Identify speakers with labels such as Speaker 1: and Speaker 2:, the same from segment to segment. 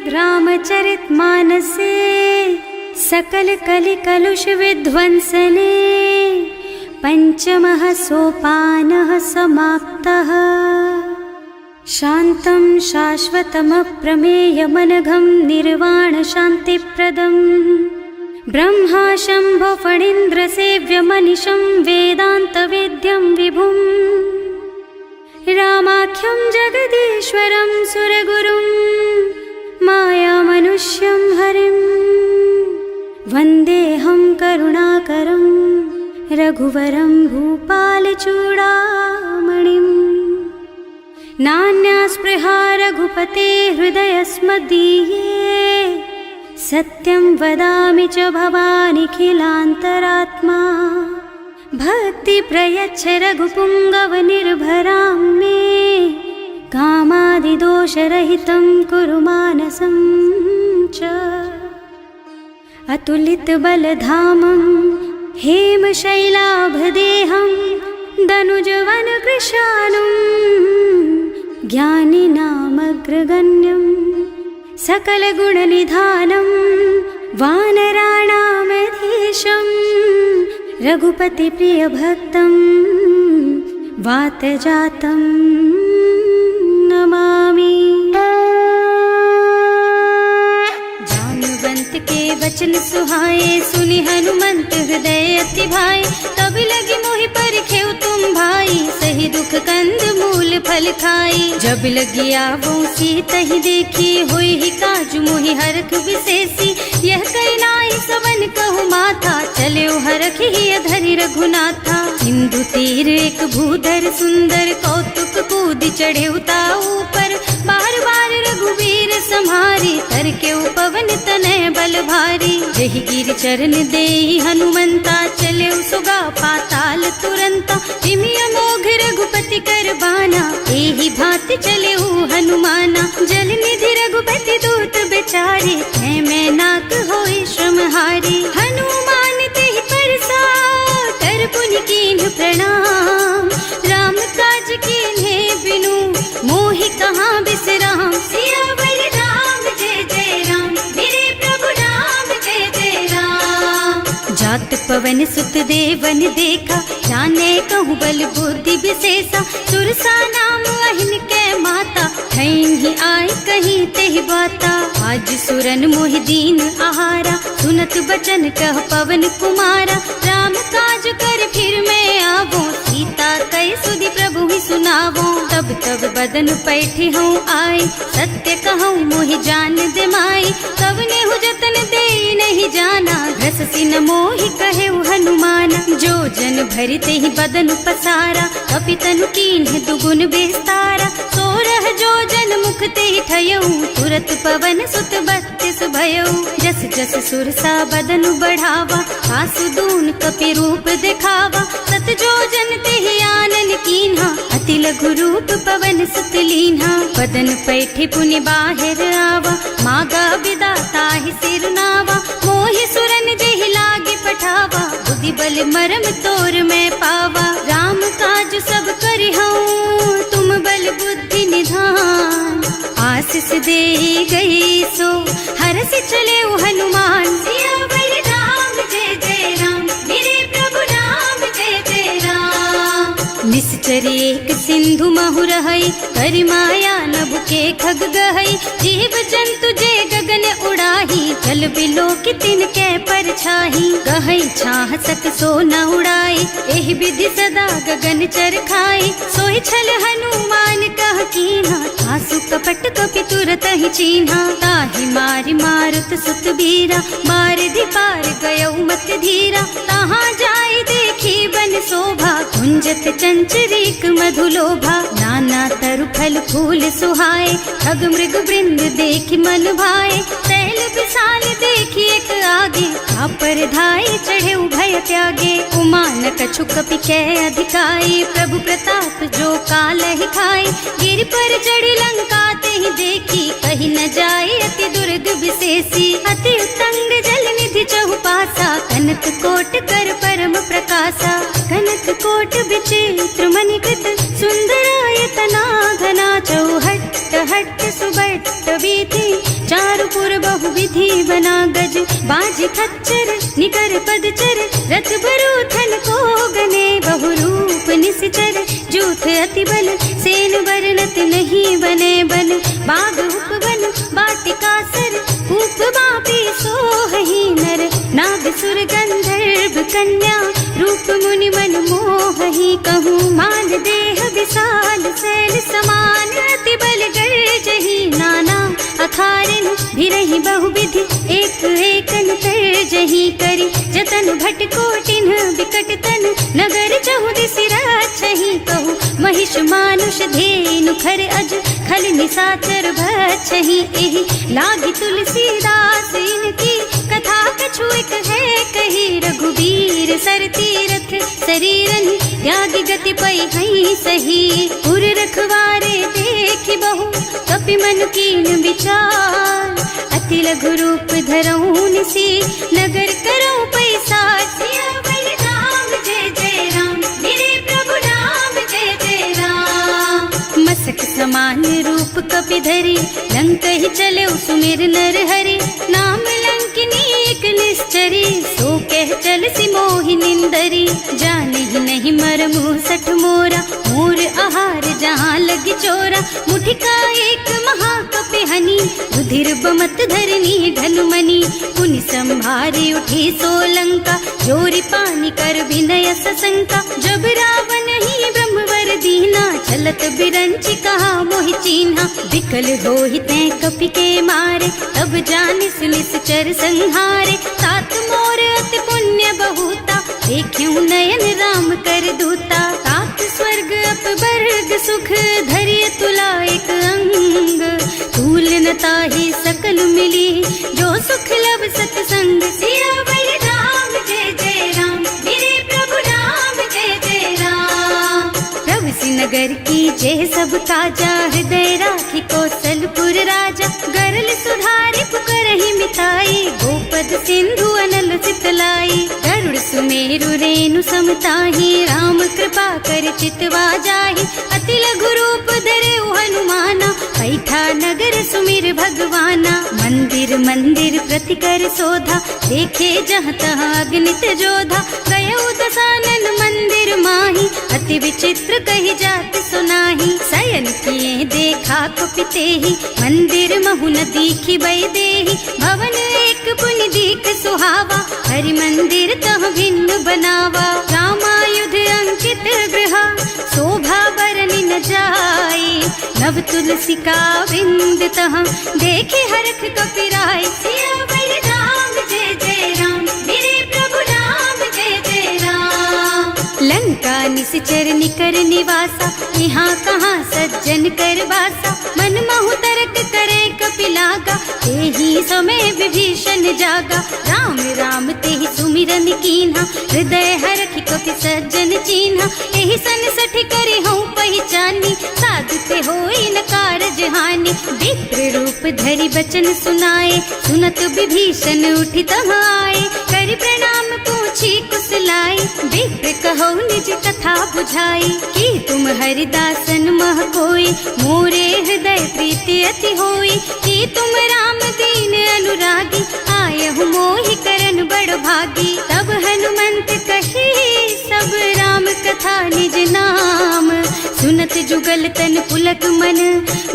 Speaker 1: श्रीमद्रामचरितमानसे सकल कलि कलुष विध्वंसने पंचमः सोपानः समाप्तः। शान्तं शाश्वतमप्रमेयमनघं निर्वाणशान्तिप्रदम् ब्रह्मा शम्भो फणीन्द्रसेव्यमनिशं वेदान्तवेद्यं विभुम् रामाख्यं जगदीश्वरं सुरगुरुं मायामनुष्यं हरिं वन्देऽहं करुणाकरं रघुवरं भूपालचूडामणिम्। नान्यास्पृहा रघुपते हृदयस्मदीये सत्यं वदामि च भवानिखिलान्तरात्मा। भक्ति प्रयच्छ रघुपुङ्गवनिर्भरां मे कामादिदोषरहितं कुरु मानसं च। अतुलितबलधामं हेमशैलाभदेहं दनुजवनकृशानुं ज्ञानिनामग्रगण्यं सकलगुणनिधानं वानराणामधीशं रघुपतिप्रियभक्तं वातजातं नमामि। जानुवंत के वचन सुहाए सुनि हनुमंत हृदय अति भाई। तब लगी मोहि परखेउ तुम भाई सही दुख कंद मूल फल खाई। जब लगी आवो सीतहि देखी होई ही काजु मोहि हरख विशेषी। यह कई नाई सवन कहु माथा चले हरख ही धरि रघुनाथा। सिंधु तीर एक भूधर सुंदर कौतुक कूद चढ़े ऊपर। बार बार रघुवीर सम्हारी तर के पवन तनय बल भारी। जहि गिर चरण देहि हनुमंता चले सुगा पाताल तुरंता। तिमिय मोघ रघुपति कर बाना एहि भांति चले हनुमाना। जल निधि रघुपति दूत बेचारे है मैं नाक होई श्रमहारी। हनुमान तेहि परसा कर पुनि कीन्ह प्रणाम। राम काज कीन्हे बिनु मोहि कहाँ बिसराम। सियावर राम जय जय राम मेरे प्रभु राम जय जय राम। जात पवन सुत देवन देखा जाने कहूँ बल बुद्धि विशेषा। सुरसा नाम अहिन के माता ठैन ही आए कहीं तेहि बाता। आज सुरन मोहि दीन आहारा सुनत बचन कह पवन कुमारा। राम काज कर फिर मैं आवो सीता कई सुधि प्रभु ही सुनावो। तब तब बदन पैठी हूँ आए सत्य कहूँ मोहि जान दे माई। तब नेहु जतन दे नहीं जाना घस सिन मोहि कहे हनुमाना। जो जन भरते ही बदन पसारा कपितनु कीन्ह दुगुन बेस्तारा। सोरह जो जन मुख ते ठयऊ तुरत पवन सुत बत्तिस भयऊ। जस जस सुरसा बदन बढ़ावा आसु दून कपि रूप दिखावा। सत जो जन ते आनन कीन्हा अति लघु रूप पवन सुत लीन्हा। बदन पैठे पुनि बाहिर आवा मागा बिदा ताहि सिर नावा। मोहि सुरन जेहि लागे पठावा बुद्धि बल मरम तोर मैं पावा। राम काज सब करिहऊँ तुम बल बुद्धि निधान। आशीष दे गई सो हरस चले हनुमान। सियावर राम जय जय राम मेरे प्रभु राम जय जय राम। निश्चर एक सिंधु महु रहई करि माया नभ के खग गहई। जीव जंतु जे गगन उड़ाही जल बिलो की तिनके परछाही। गहई छाह सक सो न उड़ाई एहि विधि सदा गगन चर खाई। सोई छल हनुमान कह कीन्हा आसु कपट कपि तुरत ही चीन्हा। ताहि मारि मारुत सुत बीरा मार दी पार गयऊ मत धीरा। तहाँ जाई देखी बन शोभा कुंजत चंचरीक मधुलोभा। नाना तरु फल फूल सुहाए खग मृग वृंद देखि मन भाए। तैल विशाल देखी एक आगे पर धाई चढ़े भय त्यागे। उमान कछु कपि कै अधिकाई प्रभु प्रताप जो काल ही खाई। गिर पर चढ़ी लंका ते ही देखी कहीं न जाए अति दुर्ग विशेषी। अति उत्तंग जल निधि चहुपासा कनक कोट कर परम प्रकाशा। कनक कोट विचित्र मणिकृत सुंदरायतना घना चौहट्ट हट्ट सुबट्ट बीथी चारुपुर बहुविधि बना गज बाजी खच्चर निकर पदचर रथ बरूथन को गने बहुरूप निश्चर जूथ अति बल सेन वर्णत नहीं बने बन बाग उपवन बाटिका सर कूप बापी सोहही नर नाग सुर गंधर्व कन्या रूप मुनि मन मोहही कहूँ मान देह विशाल शैल समान अति बल गर्जही नाना अखारिन भिरहि बहुविधि एक एकन तरजही करी जतन भट कोटिन बिकट तन नगर चहुदिस राछही कहूँ महिष मानुष धेनु खर अज खल निसाचर भक्षही एहि लागी तुलसीदास इनकी कथा कछु एक है कही रघुबीर सर तीरथ शरीरन त्यागी गति पई हई सही पुर रखवारे देखि बहु कपि मन कीन विचार अति लघु रूप धरऊं निसी नगर करऊं पैसा सियावर राम जय जय राम मेरे प्रभु राम जय जय राम मसक समान रूप कपि धरी लंक ही चले सुमिर नर हरि नाम लंकिनी एक निश्चरी सो कह चल सी मोहि निंदरी जाने ही नहीं मरमु सठ मोरा मोर आहार जहाँ लगी चोरा मुठिका एक महाकपि हनी रुधिर बमत धरनी ढलुमनी पुनि संभारी उठी सोलंका जोरी पानी कर विनय सशंका जब रावण ही ब्रह्मवर दीना चलत बिरंची कहा मोहि चीन्हा विकल होहि तै कपि के मारे तब जानिस निश्चर संहारे तात मोर अति पुण्य बहुता देखियो नयन राम कर दूता तात स्वर्ग अपवर्ग सुख धरिय तुला एक अंग तूल न ताहि सकल मिली जो सुख लब सतसंग सियावर राम जय जय राम मेरे प्रभु राम जय जय राम प्रभु नगर की जय सब काजा हृदय राखी कौशलपुर राजा गरल सुधारी पुकरहि मिताई गोपद सिंधु अनल चितलाई गरुड़ सुमेरु रेणु समताही राम कृपा कर चितवा जाहि अति लघु रूप धरे हनुमाना पैठा नगर सुमिर भगवाना मंदिर मंदिर प्रति कर शोधा देखे जहाँ तहाँ अग्नित जोधा गयो दसानन मंदिर माही अति विचित्र कही जात सुनाही शयन किए देखा कुपिते ही मंदिर महु न दीखी बई देही भवन एक पुनि दीख सुहावा हरि मंदिर तह भिन्न बनावा रामायुध अंकित गृह शोभा बरनि न जाई नव तुलसी का वृंद तह देखे हरख कपिराई सियावर राम जय जय राम मेरे प्रभु राम जय जय राम लंका निश्चर निकर निवासा यहाँ कहाँ सज्जन कर वासा मन महु तरक करे कपिलागा तेहि समय विभीषण जागा राम राम तेहि सुमिरन कीन्हा हृदय हरखि कपि सज्जन चीन्हा एहि सन सठि करे हूँ पहचानी साधु ते होई न कारज हानि विप्र रूप धरि बचन सुनाए सुनत विभीषण उठि तहाँ आए करि प्रणाम पूछी कुशलाई विप्र कहो निज कथा बुझाई कि तुम हरिदासन मह कोई मोरे हृदय प्रीति अति होई कि तुम राम दीन अनुरागी आए हूँ मोहि करन बड़ भागी तब हनुमंत कही सब राम कथा निज नाम सुनत जुगल तन पुलक मन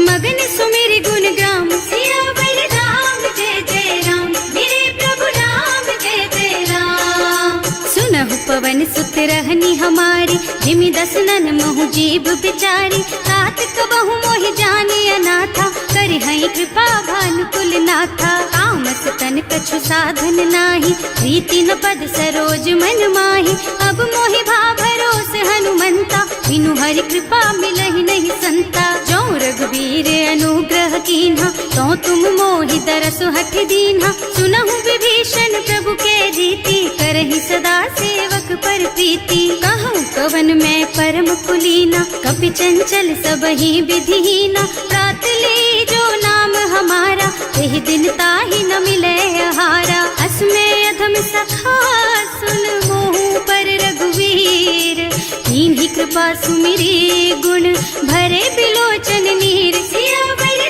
Speaker 1: मगन सुमिर गुण ग्राम सियावर राम जय जय राम मेरे प्रभु राम जय जय राम सुनहु पवन सुत रहनी हमारी जिमि दसनन महु जीव बिचारी तात कबहु मोहि जानी अनाथा करि हई कृपा भानुकुल नाथा तामस तन कछु साधन नाही प्रीति न पद सरोज मन माही अब मोहि भा भरोस हनुमंता बिनु हरि कृपा मिलहि नहीं संता जो रघुबीर अनुग्रह कीन्हा तो तुम मोहि दरसु हठ दीन्हा सुनहु विभीषण प्रभु के रीति करहि सदा सेवक पर प्रीति कहूँ कवन में परम कुलीना कपि चंचल सबहि विधिहीना प्रात ले जो नाम हमारा तेहि दिन ताहि न मिले आहारा असमय अधम सखा सुन मोहु पर रघुवीर कीन्ही कृपा सुमिरी गुण भरे बिलोचन नीर सियावर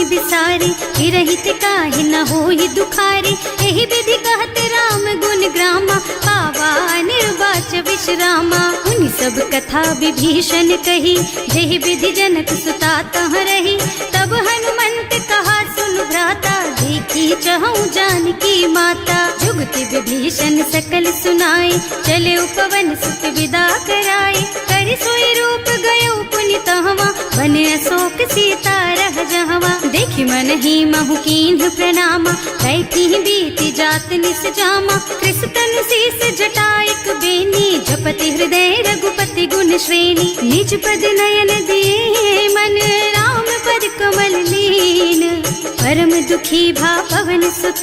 Speaker 1: बिसारी, रहित काहे न होई दुखारी। एहि विधि कहत राम गुण ग्रामा, पावा निर्वाच विश्रामा। उन सब कथा विभीषण कही, जेहि विधि जनक सुता तह रही। तब हनुमंत कहा सुन भ्राता, देखी चहु जानकी माता। जुगति विभीषण सकल सुनाई, चले उपवन सुत विदा कराई। कर सोई रूप गयो पुनि तहवा, बन अशोक सीता रह जहवा। देखि मन ही महु कीन्ह प्रणामा, कैठी बीति जात निस जामा। कृष्ण शीस जटाइक बेनी, जपति हृदय रघुपति गुण श्रेणी। निज पद नयन दिए मन, राम पद कमल लीन। परम दुखी भा पवन सुत,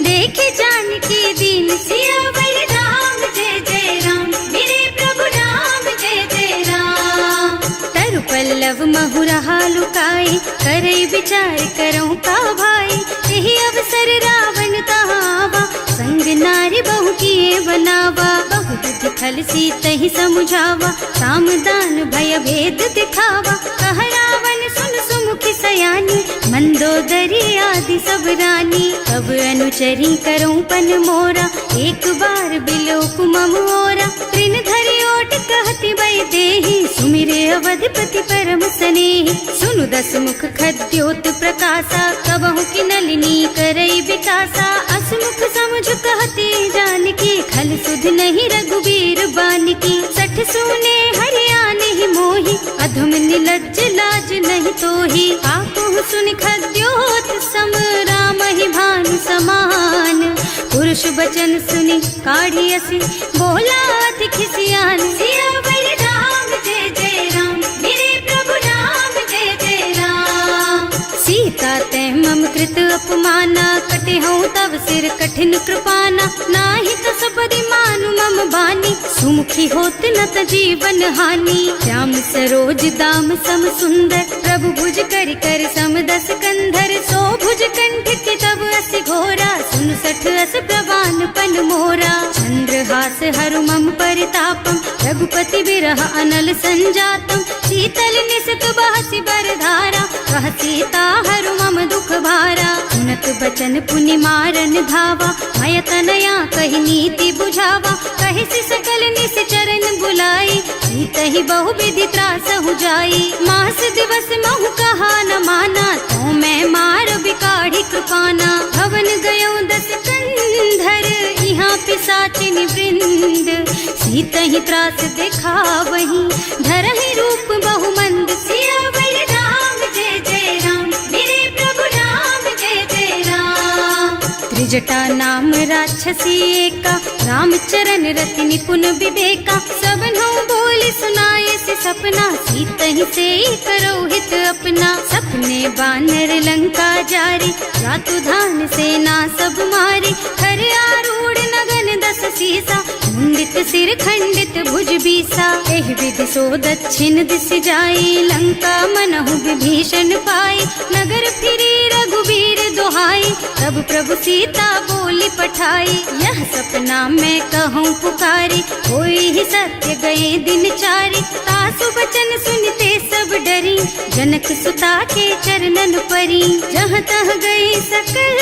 Speaker 1: देखे जानकी दीन। सियावर राम जय जय राम, मेरे प्रभु राम जय जय राम। तरु पल्लव महु रहा लुकाई, करई विचार करऊं का भाई। यही अवसर रावण तहावा, संग नारी बहु किए बनावा। बहु बुद्धि खल सीतहि समुझावा, साम दान भय भेद दिखावा। कह रावण सुन सुमुखी सयानी, मंदोदरी आदि सब रानी। अब अनुचरी करऊं पन मोरा, एक बार बिलोक मम ओरा। तृण धरि ओट कहति भय देहि, सुमिरे अवधपति परम स्नेहि। सुनु दस मुख खद्योत प्रकाशा, कबहु की नलिनी करई विकासा। असमुख समझ कहति जानकी, खल सुध नहीं रघुबीर बानकी। सठ सूने हरिया नहीं मोही, अधम निलज्ज लाज नहीं तोही। आकुहु सुनि खद्योत सम, राम ही भानु समान। पुरुष बचन सुनि काढ़ियसि, बोला अति खिसियान। सियावर राम जय जय राम, मेरे प्रभु राम जय जय राम। सीता ते मम कृत अपमाना, कटे हूँ तब सिर कठिन कृपाना। नाही तो सबरि मानु मम बानी, सुमुखी होत न त जीवन हानि। श्याम सरोज दाम सम सुंदर, प्रभु भुज कर कर सम दस कंधर। सो भुज कंठ के तब अस घोरा, सुन सठ अस प्रवान पन मोरा। चंद्रहास हरु मम परितापम, रघुपति बिरह अनल संजातम। शीतल निसत बहसि बरधारा, कह सीता हरु मम दुख भारा। सुनत बचन पुनि मारन धावा, मय तनया कहि नीति बुझावा। कहि सि सकल निस चरण बुलाई, सीतहि बहु विधि त्रासहु जाई। मास दिवस महु कहा न माना, तो मैं मार बिकाढ़ी कृपाना। भवन गयो दस कंधर, यहाँ पिशाचिनि वृंद। सीतहि त्रास दिखावहि, धरहि रूप बहु मंद। सियावर राम जय जय राम, मेरे प्रभु राम जय जय राम। त्रिजटा नाम राक्षसी एका, राम चरण रति निपुण विवेका। सबनो बोल सुनाए से सपना, सीतहि से करो हित अपना। सपने बानर लंका जारी, रातु धान सेना सब मारी। खर आरूढ़ नगन दस सीसा, मुंडित सिर खंडित भुज बीसा। एहि विधि सो दक्षिण दिस जाई, लंका मनहु विभीषण पाई। नगर फिरी रघुबीर दुहाई, तब प्रभु सीता बोली पठाई। यह सपना मैं कहूँ पुकारी, होई ही सत्य गए दिन चारी। तासु बचन सुनते सब डरी, जनक सुता के चरणन परी। जहाँ तह गई सकल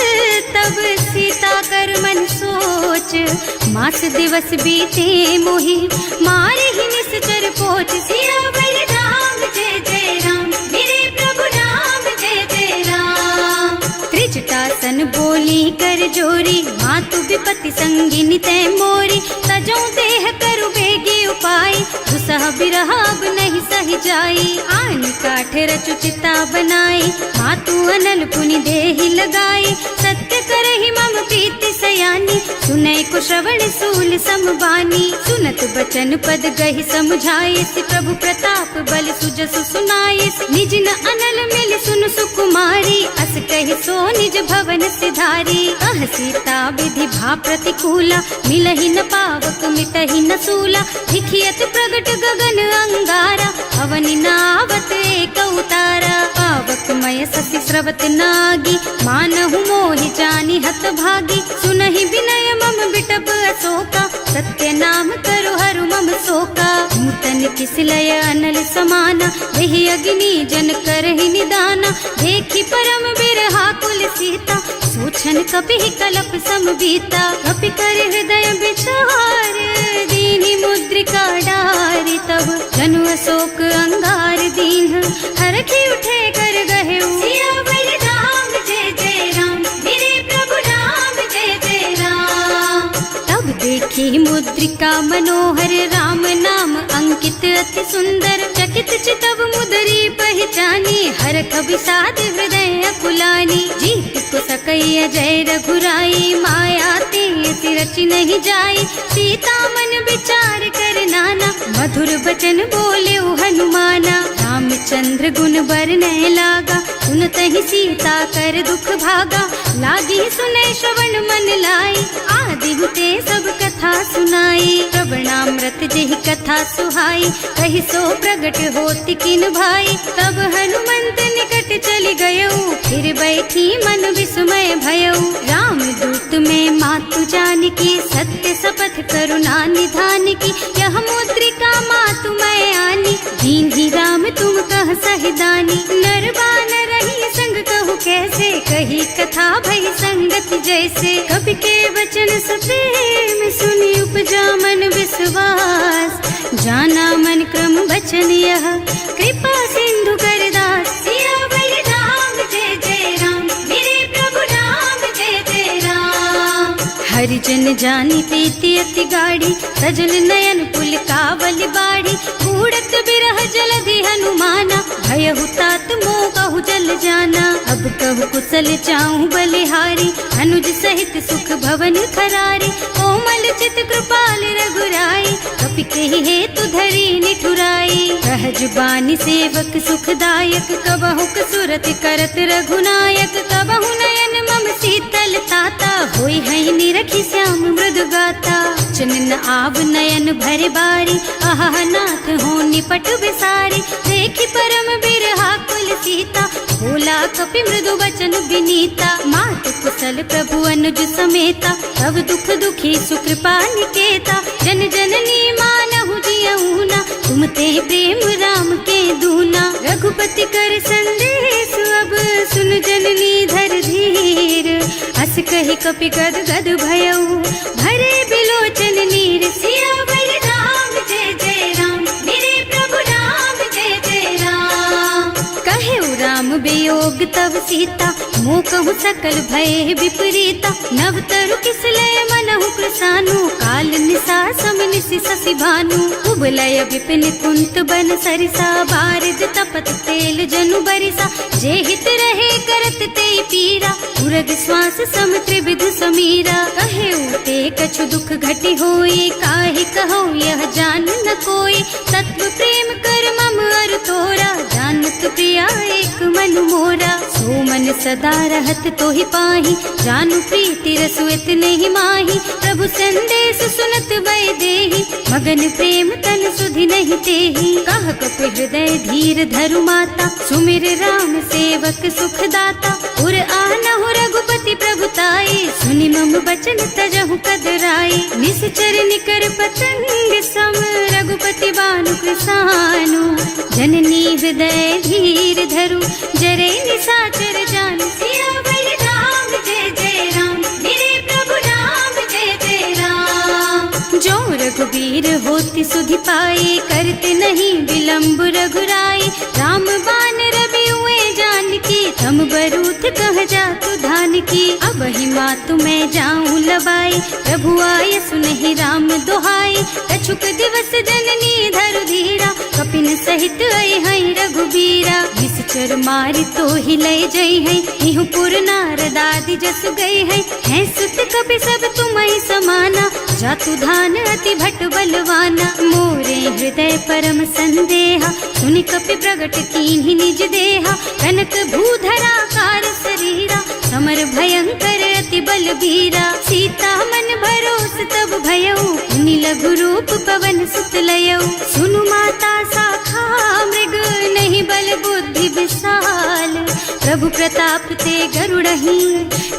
Speaker 1: तब सीता कर मन सोच। मास दिवस बीते मोहि, मारे ही निश्चर पोच। सियावर राम जय जय राम, मेरे प्रभु राम जय जय राम। त्रिजटासन बोली कर जोरी, मातु विपति संगिनी तै मोरी। तजो देह करु बेगी उपाय, दुसह बिरह अब नहीं सही जाई। आन काठ रचु चिता बनाई, मातु अनल पुनि देहि लगाई। सत्य करहि मम प्रीति सयानी, सुनै को श्रवण सूल समबानी। सुनत बचन पद गहि समझाइस, प्रभु प्रताप बल सुजसु सुनाइस। निज न अनल मिल सुन सुकुमारी, अस कहि सो निज भवन सिधारी। कह सीता विधि भा प्रतिकूला, मिलहि न पावक मिटहि न सूला। लिखियत प्रगट गगन अंगारा, अवनि नावत एक उतारा। पावक मय ससि स्रवत नागी, मानहु मोहि जानि हत भागी। सुनहि विनय मम बिटप अशोका, सत्य नाम करु हरु मम शोका। नूतन किसलय अनल समाना, देहि अग्नि जन करहि निदाना, देखी परम बिरहा कुल सीता, सोचन कपि कलप सम बीता, कपि कर हृदय विचार, दीनी मुद्रिका डारी, तब जनु अशोक अंगार दीन, हरखी उठे कर गहे सियावर राम जय जय राम, मेरे प्रभु राम जय जय राम। तब देखी मुद्रिका मनोहर, राम नाम अंकित अति सुंदर, चकित चितव मुदरी पहचानी, हरख विषाद हृदय अकुलानी, जीत को सकैया जय रघुराई, माया ते रचि नहीं जाई, सीता मन विचार कर नाना, मधुर बचन बोले हनुमाना, रामचंद्र गुण बरनय लागा, सुनतहि सीता कर दुख भागा, लागी सुने श्रवण मन लाई, आदि हुते सब कथा सुनाई, प्रवणामृत जेहि कथा सुहाई, कहि सो प्रगट होति किन भाई, तब हनुमंत निकट चली गयऊ, फिर बैठी मन विस्मय भयऊ, राम दूत में मातु जानकी, सत्य शपथ करुणा निधान की, यह मुद्रिका मातु मैं आनी, दीन ही राम तुम कह सहिदानी, नर बानर रही संग कहु कैसे, कही कथा भई संगत जैसे, कवि के वचन सप्रेम सुनी उपजा मन विश्वास, जाना मन क्रम वचन यह, कृपा सिंधु कर दास, सियावर राम जय जय राम, मेरे प्रभु राम जय जय राम। हरिजन जानी प्रीति अति गाढ़ी, सजल नयन पुल कावल बाढ़ी, कूड़त बिरह जलधि हनुमाना, भयहु तात मोह कहु जल जाना, अब कहु कुशल चाहूं बलिहारी, अनुज सहित सुख भवन खरारी, कोमल चित कृपाल रघुराई, कपि केहि हेतु धरी निठुराई, सहज बानी सेवक सुखदायक, कबहु कसुरत करत रघुनायक, कबहु नयन मम शीतल ताता, होई है निरखी श्याम मृदु गाता, चनन आव नयन भर बारी, आहा नाथ हो निपट विसारी, देखी परम बिरहा कुल सीता, भोला कपि मृदु वचन विनीता, मात कुशल प्रभु अनुज समेता, तब दुख दुखी सुकृपा निकेता, जन जननी मानहु जियऊना, तुम ते प्रेम राम के दूना, रघुपति कर संदेश अब सुन जननी धर धीर, हस कहि कपि गद गद भयऊ, भरे बिलोचन नीर, सियावर राम जय जय राम, मेरे प्रभु राम जय जय राम। कहेउ राम वियोग तब सीता, मोह कहु सकल भय विपरीता, नव तरु किसलय मनहु प्रसानु, काल निसा सम निसि शशि भानु, उबलय विपिन कुंत बन सरिसा, बारिद तपत तेल जनु बरिसा, जे हित रहे करत ते पीरा, उरग श्वास सम त्रिविध समीरा, कहेउ ते कछु दुख घटी होई, काहि कहौ यह जान न कोई, तत्व प्रेम कर मम अर तोरा, जानत प्रिया एक मन मोरा, सो मन सदा रहत तोहि पाहि, जानु प्रीति रसु इतने ही माही, प्रभु संदेश सुनत वै देहि, मगन प्रेम तन सुधि नहीं तेहि, कह कपि हृदय धीर धरु माता, सुमिर राम सेवक सुख दाता, उर आनहु रघुपति प्रभुताई, सुनि मम बचन तजहु कदराई, निश्चर निकर पतंग सम, रघुपति बानु कृसानु, जननी हृदय धीर धरु, जरे निशाचर जान, सियावर राम जय जय राम, मेरे प्रभु राम जय जय राम। जो रघुबीर होति सुधि पाई, करते नहीं विलंब रघुराई, राम बान रवि हुए जानकी, तम बरूथ कह जातु धान की, अब ही मातु मैं जाऊं लबाई, प्रभु आय सुनहि राम दोहाई, कछुक दिवस जननी धरु धीरा, कपिन सहित आई है रघुबीरा, निश्चर मारि तो ही लय जई है, इहु पुर नारद आदि जस गई है सुत कपि सब तुम्हि समाना, जातु धान अति भट बलवाना, मोरे हृदय परम संदेहा, सुनि कपि प्रगट कीन्हि निज देहा, कनक भूधरा कार शरीरा, समर भयंकर अति बलबीरा, सीता मन भरोस तब भयऊ, मुनि लघु रूप पवन सुत लयऊ, सुनु माता शाखा मृग नहीं बल बुद्धि विशाल, प्रभु प्रताप ते गरुड़हि,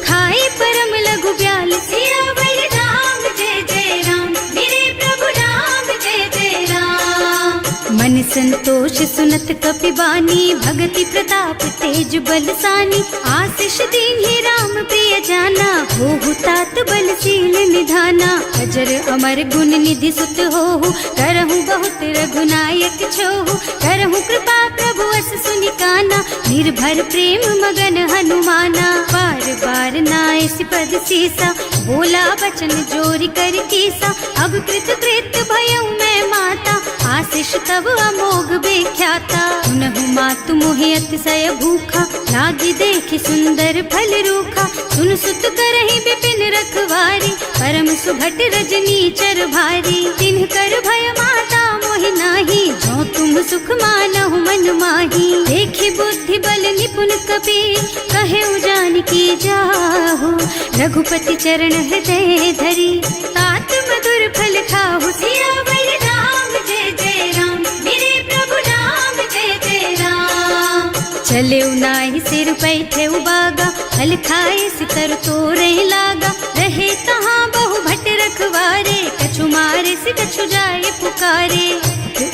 Speaker 1: खाई परम लघु ब्याल, सियावर राम जय जय राम, मेरे प्रभु राम जय जय राम। संतोष सुनत कपिबानी, भगति प्रताप तेज बलसानी। आशीष दीन्हि राम प्रिय जाना, होहु तात बलशील निधाना। अजर अमर गुण निधि सुत होहु, करहु बहुत रघुनायक छोहु। करहु कृपा प्रभु अस सुनि काना, निर्भर प्रेम मगन हनुमाना। बार बार नाइस पद सीसा, बोला बचन जोरि कर कीसा। अब कृत कृत भयउ मैं माता, आशीष तब अमोघ बेख्याता। सुनहु मातु मोहि अतिशय भूखा, लागी देखि सुंदर फल रूखा। सुन सुत करहि विपिन रखवारी, परम सुभट रजनी चर भारी। तिन्ह कर भय माता मोहि नाही, जो तुम सुख मानहु मन माही। देखि बुद्धि बल निपुण कबीर, कहे जानकी जाहु। रघुपति चरण हृदय धरी, तात मधुर फल खाहु। सियावर राम जय जय राम, मेरे प्रभु राम जय जय राम। चले नाहि सिर पैठे बागा, फल खाए सितर तोरे लागा। रहे तहाँ बहु भट रखवारे, कछु मारे से कछु जाए पुकारे।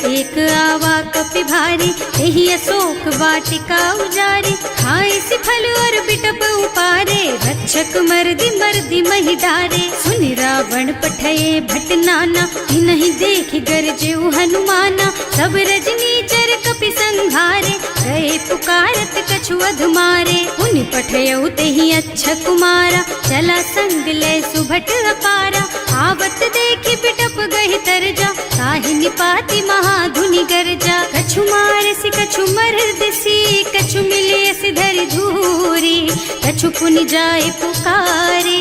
Speaker 1: एक आवा कपि भारी, यही अशोक वाटिका उजारी। खाए से फल और बिटप उपारे, रक्षक मर्दी मर्दी महि डारे। सुनि रावण पठये भट नाना, नहीं देखि गरजेउ हनुमाना। सब रजनी चर कपि संघारे, गए पुकारत कछु अधमारे। उनि पठयउ तेहि अच्छा कुमारा, चला संग ले सुभट अपारा। आवत देखि बिटप गहि तरजा, ताहि निपाति महाधुनि गरजा। कछु मारसि कछु मरदसी, कछु मिलियसि धरि धूरी। कछु पुनि जाए पुकारे,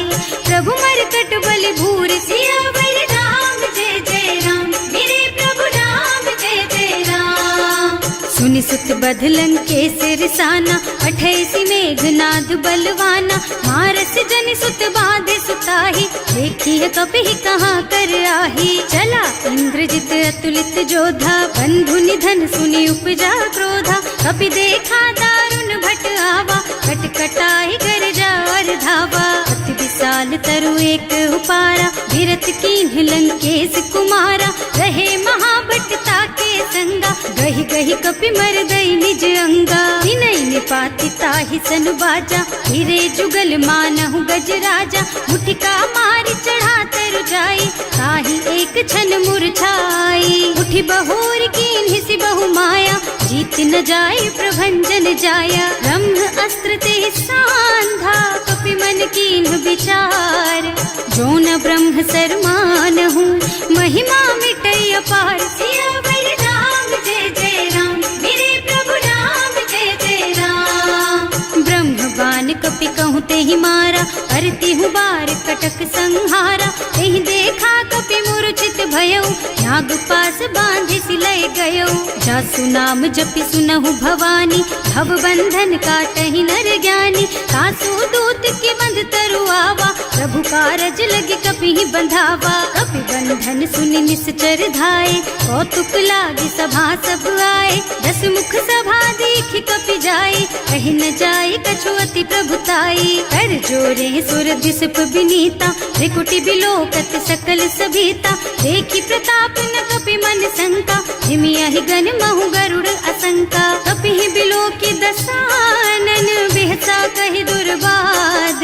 Speaker 1: प्रभु मरकट बलि भूरि। सियावर राम जय जय राम, मेरे प्रभु राम जय जय राम। सुनि सुत बधलन के सिरसाना, अठैसी मेघनाद बलवाना। मारस जनि सुत बाधे सुताही, देखिए कपि कहाँ कर आही। चला इंद्रजित अतुलित जोधा, बंधु निधन सुनि उपजा क्रोधा। कपि देखा दारुण भट आवा, कटकटाई गरजा और धावा। अति विशाल तरु एक उपारा, गिरत कीन्ह लंकेश कुमारा। रहे महाभट ताके संगा, गहि गहि कपि मर गई निज अंगा। विनय निपाति ताहि सन बाजा, हिरे जुगल मानहु गज राजा। मुठिका मारि चढ़ा तरु जाई, ताहि एक छन मुरझाई। उठि बहोर कीन्हि सि बहु माया, जीत न जाय प्रभंजन जाया। ब्रह्म अस्त्र ते सांधा, कपि मन कीन्ह विचार। जो न ब्रह्म सर मानहु, महिमा मिटै अपार। सियावर राम जय जय राम, मेरे प्रभु राम जय जय राम। ब्रह्म बान कपि कहूँ तेहि मारा, करती हूँ बार कटक संहारा। तेहि देखा कपि मूर्छित भयउ, नाग पास बांधि सिलय गयउ। जासु नाम जपि सुनहु भवानी, भव बंधन काटहि नर ज्ञानी। सासु दूत के बंध तरु आवा, प्रभु कारज लगे कपि ही बंधावा। कपि बंधन सुनि निश्चर धाये, कौतुक लागी सभा सब आए। दस मुख सभा देखि कपि जाए, कहि न जाए कछु अति प्रभुताई। कर जोरे सुर दिसप विनीता, त्रिकुटि बिलोकत सकल सभीता। देखि प्रताप न कपि मन शंका, हिमियहि गन महु गरुड़ असंका। कपि ही बिलोकि दसानन, बिहसा कहि दुर्बाद।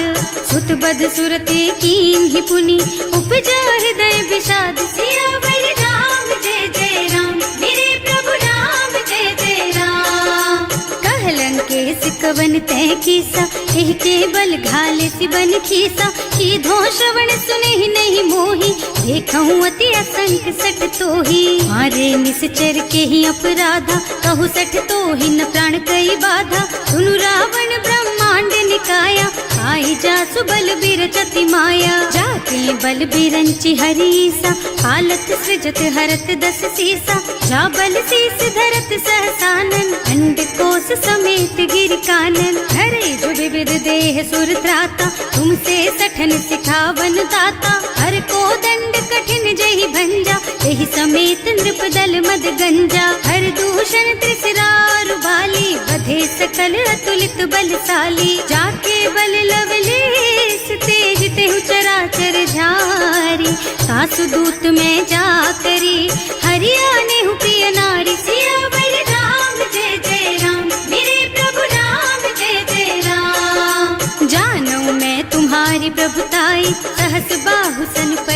Speaker 1: सुत बद सुरते कीन्हि पुनि, उपजा हृदय विषाद। सियावर राम जय जय राम, मेरे प्रभु राम जय जय राम। कहलन के सिकवन तय कीसा, एहि के बल घाले सिबन खीसा। कीधो श्रवण सुनेहि नहीं मोहि, देखहु अति असंख सठ तोहि। मारे निश्चर के ही अपराधा, कहु सठ तोहि न प्राण कई बाधा। सुनु रावण ब्रह्मांड निकाया, आई जासु बल बिरचति माया। जाके बल बिरंचि हरीसा, हालत सृजत हरत दस सीसा। जा बल शीस धरत सहसानन, अंड कोस समेत गिर कानन। हरे जो विविध देह सुर त्राता, तुमसे सठन सिखावन दाता। हर को दंड कठिन जहि भंजा, यही समेत नृप दल मद गंजा। हर दूषण त्रिसरारु बाली, बधे सकल अतुलित बलशाली। जाके बल लवलेस तेज तेहु चराचर झारी। सासु दूत में जा करी, हरियाणे हु प्रिय नारी। सियावर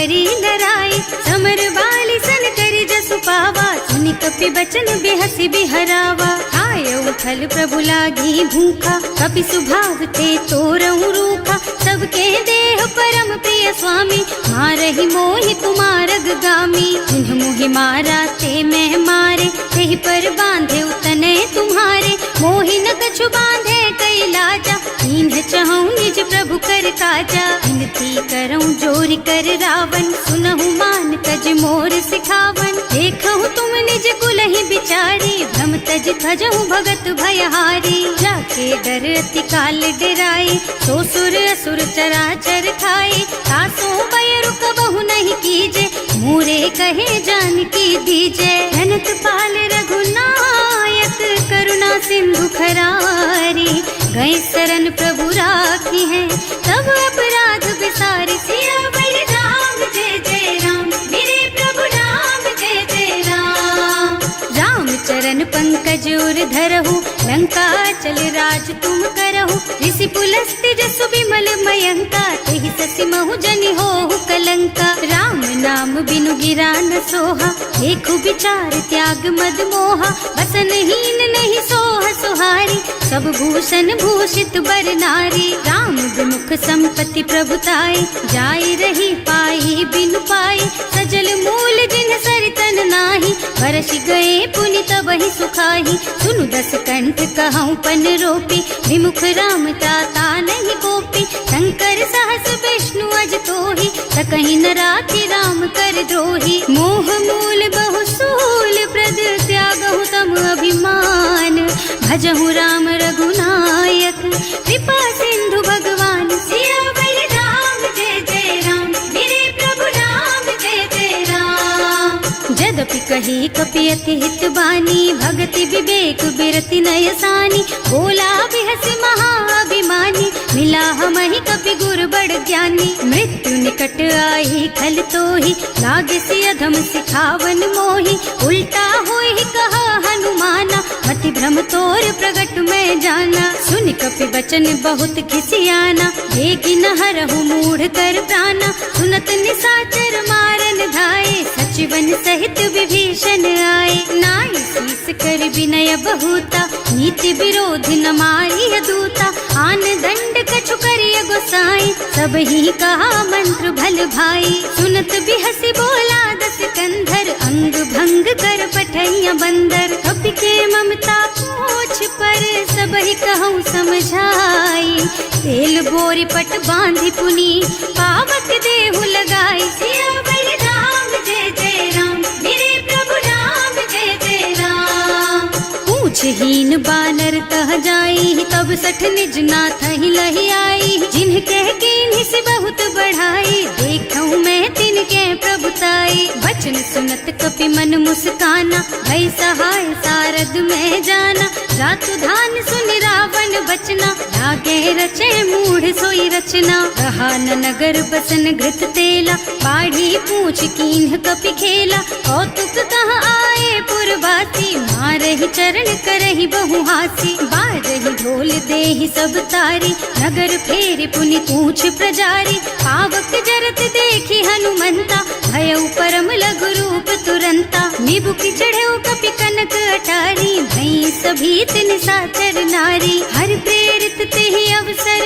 Speaker 1: करी नराई, समर बाली सन करी जसु पावा, सुनि कपि बचन बेहसी बिहरावा। आय उठल प्रभु लागी भूखा, कपि सुभाव ते तोरऊ रूखा, सबके देह परम प्रिय स्वामी, मारहि मोहि कुमारग गामी। जिन्ह मोहि मारा ते मैं मारे, तेहि पर बांधे उतने तुम्हारे, मोहि न कछु बांधे कई लाजा, इन्ह चहु निज प्रभु कर काजा। विनती करऊं जोरि कर रावण, सुनहु मान तज मोर सिखावन। देखहु तुम निज कुलहि बिचारी, भ्रम तज थजहु भगत भयहारी। जाके डर अति काल डराई, सो सुर असुर चराचर खाए। तासो भय रुक बहु नहीं कीजे, मोरे कहे जानकी दीजे। धनत पाल रघुनायक, करुणा सिंधु खरारी, गए शरण प्रभु राखी है, तब अपराध बिसारी। सियावर राम जय जय राम, मेरे प्रभु राम जय जय राम। राम चरण पंकज उर धरहु, लंका चल राज तुम करहु। ऋषि पुलस्त्य जसु विमल मयंका, तेहि ससि महु जनि होहु कलंका। राम नाम बिनु गिरा न सोहा, देखु विचार त्याग मद मोहा। बसन हीन नहीं सोह सुहारी, सब भूषण भूषित बर नारी। राम विमुख संपत्ति प्रभुताई, जाय रही पाई बिनु पाई। सजल मूल जिन सरितन नाही, बरसि गए पुनि तबहि सुखाही। सुनु दस कंठ कहऊँ पन रोपी, विमुख राम ताता नहीं कोपी। शंकर सहस विष्णु अज तोहि, सकहि न राखि राम कर द्रोही। मोह मूल बहु सूल प्रद, त्यागहु तम अभिमान। भजहु राम रघुनायक, कृपा सिंधु भगवान। सियावर राम जय जय राम, मेरे प्रभु राम जय जय राम। जदपि कही कपि अति हित बानी, भगति विवेक बिरति नय सानी। बोला बिहसि महाअभिमानी, मिला हमहि कपि गुर बड़ ज्ञानी। मृत्यु निकट आई खल तोहि, लागे सि अधम सिखावन मोहि। उल्टा होई कहा हनुमाना, मति भ्रम तोर प्रगट में जाना। सुनि कपि बचन बहुत खिसियाना, देगी न हरहु मूढ़ कर प्राणा। सुनत निशाचर मारन धाये, सचिवन सहित विभीषण आए। नाई शीस कर विनय बहुता, नीति विरोध न मारिय दूता। आन दंड कछु करिय गोसाई, सब ही कहा मंत्र भल भाई। सुनत बिहसि बोला दस कंधर, अंग भंग कर पठैया बंदर। कपि के ममता पूछ पर, सब ही कहूँ समझाई। तेल बोरी पट बांधि पुनी, पावक देहु लगाई। सियावर राम जय जय राम, मेरे प्रभु राम जय जय राम। पूछहीन बानर तह जाई, तब सठ निज नाथ ही लही आई। जिन्ह कह कीन्हि सि बहुत बढ़ाई, देखऊँ मैं तिनके प्रभुताई। वचन सुनत कपि मन मुस्काना, भई सहाय सारद में जाना। जातु धान सुनि रावण बचना, लागे रचे मूढ़ सोई रचना। रहा न नगर बसन घृत तेला, बाढ़ी पूछ कीन्ह कपि खेला। कौतुक कह आए पुरवासी, मारहि चरण करहि बहु हासी। बाजहि ढोल देहि सब तारी, नगर फेरि पुनि पूछ प्रजारी। पावक जरत देखि हनुमंता, भयउ परम लघु रूप तुरंता। निबुकि चढ़ऊ कपि कनक अटारी, भई सभीत निशाचर नारी। हर प्रेरित तेहि अवसर,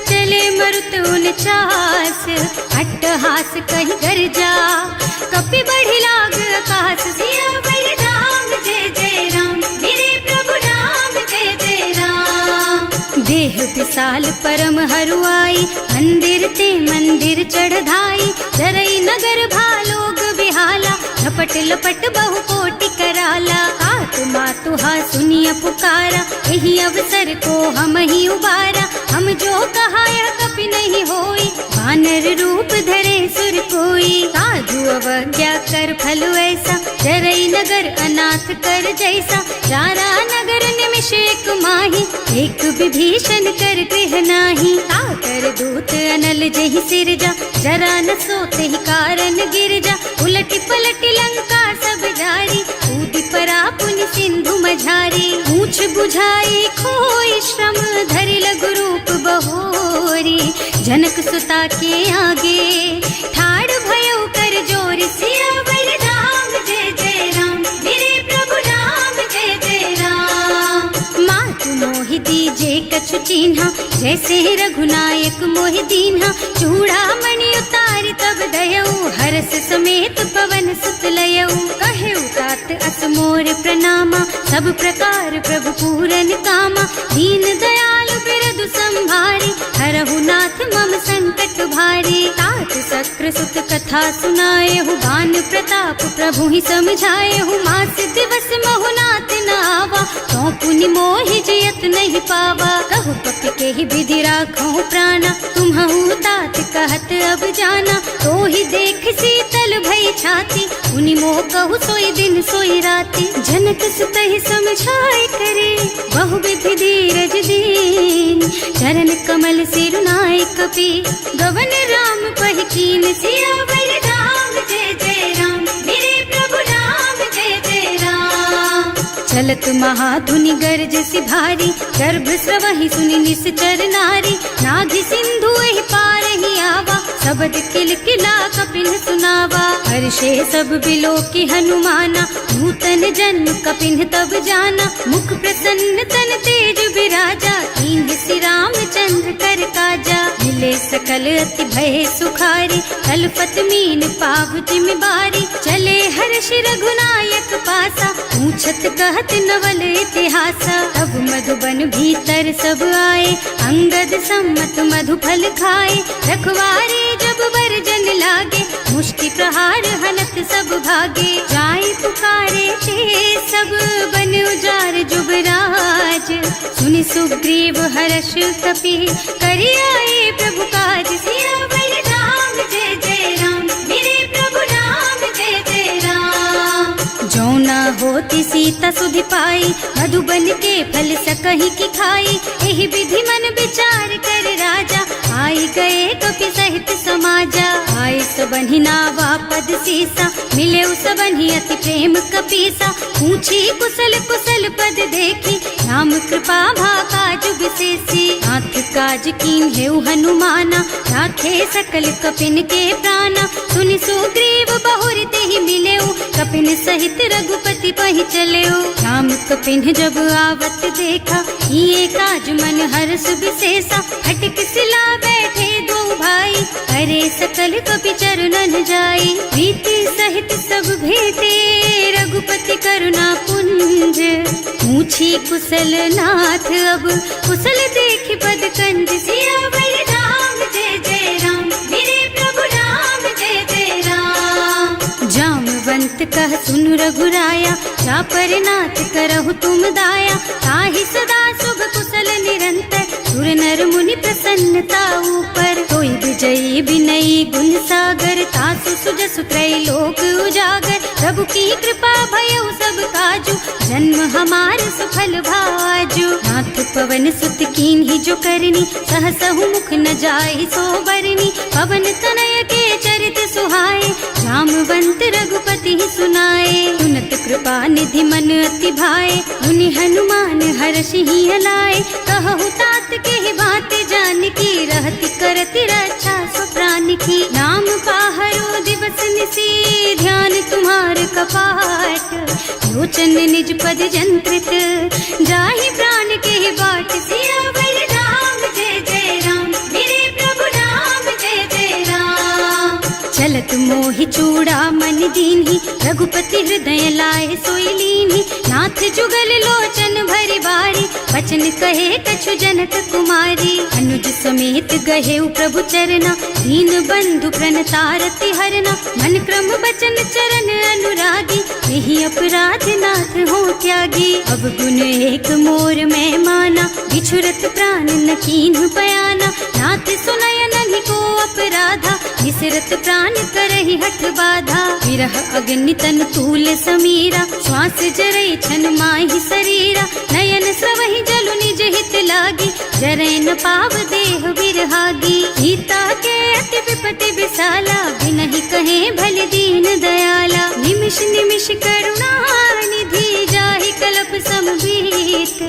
Speaker 1: चले मरुत उनचास। अट्टहास कहि गर्जा, कपि बढ़ि लाग आकाश। सियावर राम जय जय राम, मेरे प्रभु राम जय जय राम। देह विशाल परम हरुआई, मंदिर ते मंदिर चढ़धाई। जरई नगर भालोग बिहाला, झपट लपट बहु कोटि कराला। आत्मा तुहा सुनिय पुकारा, यही अवसर को हम ही उबारा। हम जो कहा यह कपि नहीं होई, वानर रूप धरे सुर कोई। साधु अवज्ञा कर फल ऐसा, जरई नगर अनाथ कर जैसा। जारा नगर निमिष एक माही, एक विभीषण कर गृह नाही। ताकर दूत अनल जहि सिरजा, जरा न सोते ही कारण गिरजा। उलटी पलटी लंका सब जारी, कूदि परा पुनि सिंधु मझारी। पूछ बुझाई खोई श्रम, धरि लघु रूप बहोरी। जनक सुता के आगे ठाड़ भयो यशु चिन्हा, जैसे रघुनायक मोहि दीन्हा। चूड़ामणि उतारि तब दयऊ, हरस समेत पवन सुत लयऊ। कहे तात अस मोर प्रणामा, सब प्रकार प्रभु पूरन कामा। दीन दयालु बिरदु संभारी, हरहु नाथ मम संकट भारी। तात सक्र सुत कथा सुनाए हूँ, गान प्रताप प्रभु ही समझाए हूँ। मास दिवस महु नाथ न आवा, तो पुनि मोहि जियत नहीं पावा। कहु पति के ही विधि राखो प्राणा, तुम्हु तात कहत अब जाना। तो ही देख शीतल भई छाती, उनि मोह कहु सोई दिन सोई राती। जनक सुत ही समझाए करे, बहु विधि धीरज दीन। चरण कमल सिरुनाए कपि, गवन राम पहि कीन। सियावर राम जय जय राम, मेरे प्रभु राम जय जय राम। चलत महाधुनि गर्ज सि भारी, गर्भ स्रवहि सुनि निश्चर नारी। नाभि सिंधु एहि पार ही आवा, शबद किल किला कपिन सुनावा। हर्षे सब बिलो की हनुमाना, नूतन जन्म कपिन तब जाना। मुख प्रसन्न तन तेज विराजा, कीन्ह श्री रामचंद्र कर काजा। मिले सकल अति भय सुखारी, कलपत मीन पाव जिम बारी। चले हर्ष रघुनायक पासा, पूछत कहत नवल इतिहासा। तब मधुबन भीतर सब आए, अंगद सम्मत मधु फल खाए। रखवारे जब बरजन लागे, मुष्टि प्रहार हनत सब भागे। जाय पुकारे ते सब बन उजार जुबराज। सुनि सुग्रीव हर्ष कपि, करि आए प्रभु काज। सियावर राम जय जय राम, मेरे प्रभु राम जय जय राम। जो न होती सीता सुधि पाई, मधुबन के फल सकहि की खाई। एहि विधि मन विचार कर राजा, आई गए कपि सहित समाजा। आए सबहि नावा पद सीसा, मिले सबहि अति प्रेम कपीसा। पूछी कुशल कुशल पद देखी, राम कृपा भाका जुग विशेषी। नाथ काज कीन्हेउ हनुमाना, राखे सकल कपिन के प्राणा। सुनि सुग्रीव बहुर तेहि मिलेउ, कपिन सहित रघुपति पहि चलेउ। राम कपिन जब आवत देखा, ये काज मन हर्ष विशेषा। हटिक सिला बैठे दो भाई, करे सकल कपि चरणन जाई। प्रीति सहित सब भेटे, रघुपति करुणा पुंज। पूछी कुशल नाथ अब, कुशल देख पद कंज। सियावर राम जय जय राम, मेरे प्रभु राम जय जय राम। जामवंत कह सुन रघुराया, चापर नाथ करहु तुम दाया। ताहि सदा शुभ कुशल निरंतर, सुर नर मुनि प्रसन्नता ऊपर। कोई विजयी विनयी गुण सागर, तासु सुजसु त्रैलोक उजागर। प्रभु की कृपा भयउ सब काजू, जन्म हमार सफल भाजू। नाथ पवन सुत कीन्ही जो करनी, सहसहु मुख न जाहि सो बरनी। पवन तनय के चरित सुहाए, जामवंत रघुपति सुनाए। सुनत कृपा निधि मन अति भाए, मुनि हनुमान हर्षि ही हलाए। कहु तात के बात जानकी, रहति करति रक्षा सो प्राण की। नाम पाहरो दिवस निसी, ध्यान तुम्हार कपाट। लोचन निज पद जंत्रित, जाहि प्राण के बाट। सियावर राम जय जय राम, मेरे प्रभु राम जय जय राम। चलत मोहि चूड़ामणि दीन्ही, रघुपति हृदय लाए सोई लीन्ही। नाथ जुगल लोचन भरि बारी, बचन कहे कछु जनक कुमारी। अनुज समेत गहेउ प्रभु चरना, दीन बंधु प्रणतारति हरना। मन क्रम बचन चरण अनुरागी, यही अपराध नाथ हो त्यागी। अब गुण एक मोर में माना, बिछुरत प्राण न कीन्ह बयाना। नाथ सुनय नहीं को अपराधा, विसरत प्राण करहि हठ बाधा। विरह अग्नि तन तूल समीरा, श्वास जरई छन माहि शरीरा। नयन स्रवहि जलु निज हित लागी, जरै न पाव देह बिरहागी। सीता के अति विपति विशाला, बिनहि कहे भल दीन दयाला। निमिष निमिष करुणा निधि, जाहि कलप समबीत।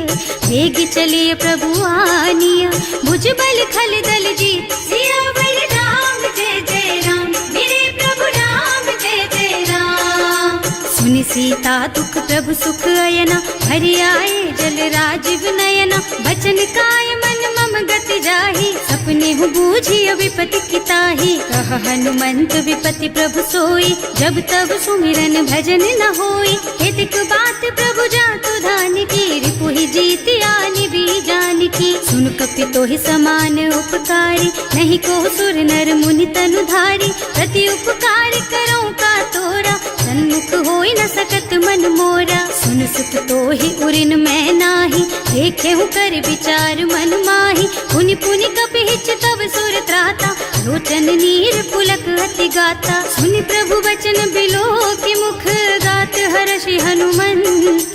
Speaker 1: वेग चलिए प्रभु आनिया, भुज बल खल दल जीत। सियावर राम जय जय राम, मेरे प्रभु राम जय जय राम। सुनि सीता दुख प्रभु सुख अयना, हरि आए जल राजीव नयना। बचन काय मन गति जाही, सपने हूँ बूझी विपत्ति की ताही। कह हनुमंत विपत्ति प्रभु सोई, जब तब सुमिरन भजन न होई। हेतिक बात प्रभु जातु धान की, रिपु ही जीती आनी भी जान की। सुन कपि तो ही समान उपकारी, नहीं को सुर नर मुनि तनुधारी। प्रति उपकार करो का तोरा, सन्मुख होई न सकत मन मोरा। सुन सुख तो ही उरिन मैं नाही, देखे हूँ कर विचार मन माही। पुनि पुनि कपि हिच तब सुर त्राता, लोचन नीर पुलक अति गाता। सुनि प्रभु बचन बिलो की मुख, गात हर्षि हनुमंत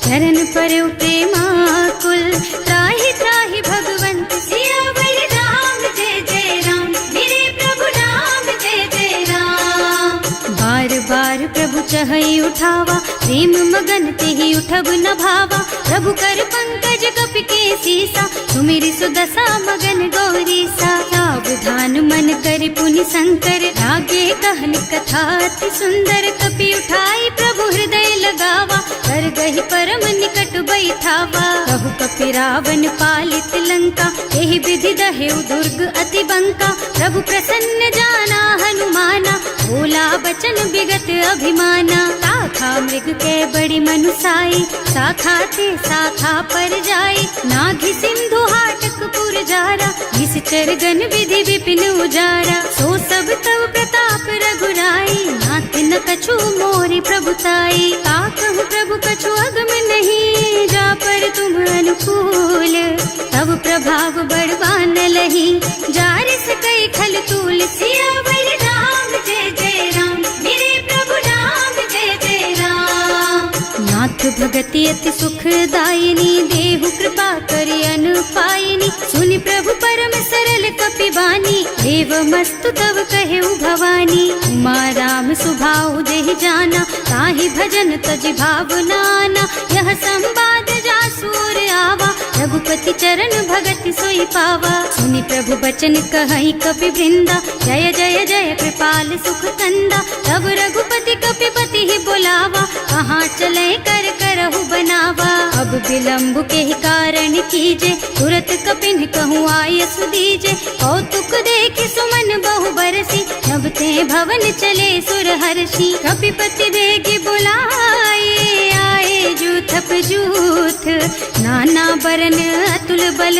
Speaker 1: चरण परउ प्रेमाकुल। त्राहि त्राहि भगवंत सियावर राम, जय जय राम मेरे प्रभु राम, जय जय राम। बार बार प्रभु चहई उठावा, प्रेम मगन तेहि उठब न भावा। प्रभु कर पंकज कपि के सीसा, सुमिरि सुदशा मगन गौरीसा। सावधान मन करि पुनि शंकर, लागे कहन कथा अति सुंदर। कपि उठाई प्रभु हृदय लगावा, कर गहि परम निकट बैठावा। कहु कपि रावण पालित लंका, एहि विधि दहेउ दुर्ग अति बंका। प्रभु प्रसन्न जाना हनुमाना, बोला बचन विगत अभिमाना। शाखा मृग के बड़ी मनुसाई, शाखा ते शाखा पर जाई। नाघि सिंधु हाटक पुर जारा, निश्चर गण विधि विपिन उजारा। सो सब तव प्रताप रघुराई, नाथ न कछु मोरि प्रभुताई। का कहूँ प्रभु कछु अगम नहीं, जा पर तुम अनुकूल। तब प्रभाव बड़वान लही, जार सकई खल तूल। सियावर राम, जय जय राम मेरे प्रभु राम, जय जय राम। नाथ भगति अति सुखदायिनी, देहु कृपा करि अनुपायिनी। सुनि प्रभु परम सरल कपि बानी, देव मस्तु तव कहेउ भवानी। उमा राम सुभाउ देहि जाना, ताहि भजन तजि भावनाना। यह संवाद जासुर आवा, रघुपति चरण भगति सोई पावा। सुनि प्रभु बचन कहई कपि वृंदा, जय जय जय कृपाल सुख कंदा। तब रघुपति कपि पति ही बुलावा, कहाँ चले कर करहु बनावा। अब विलंब के ही कारण कीजे, तुरत कपिन कहूँ आयस दीजे। कौतुक देखि सुमन बहु बरसी, नभ ते भवन चले सुर हर्षि। कपिपति देगी बुलाए, आए जूथप जूथ। नाना बरन अतुल बल,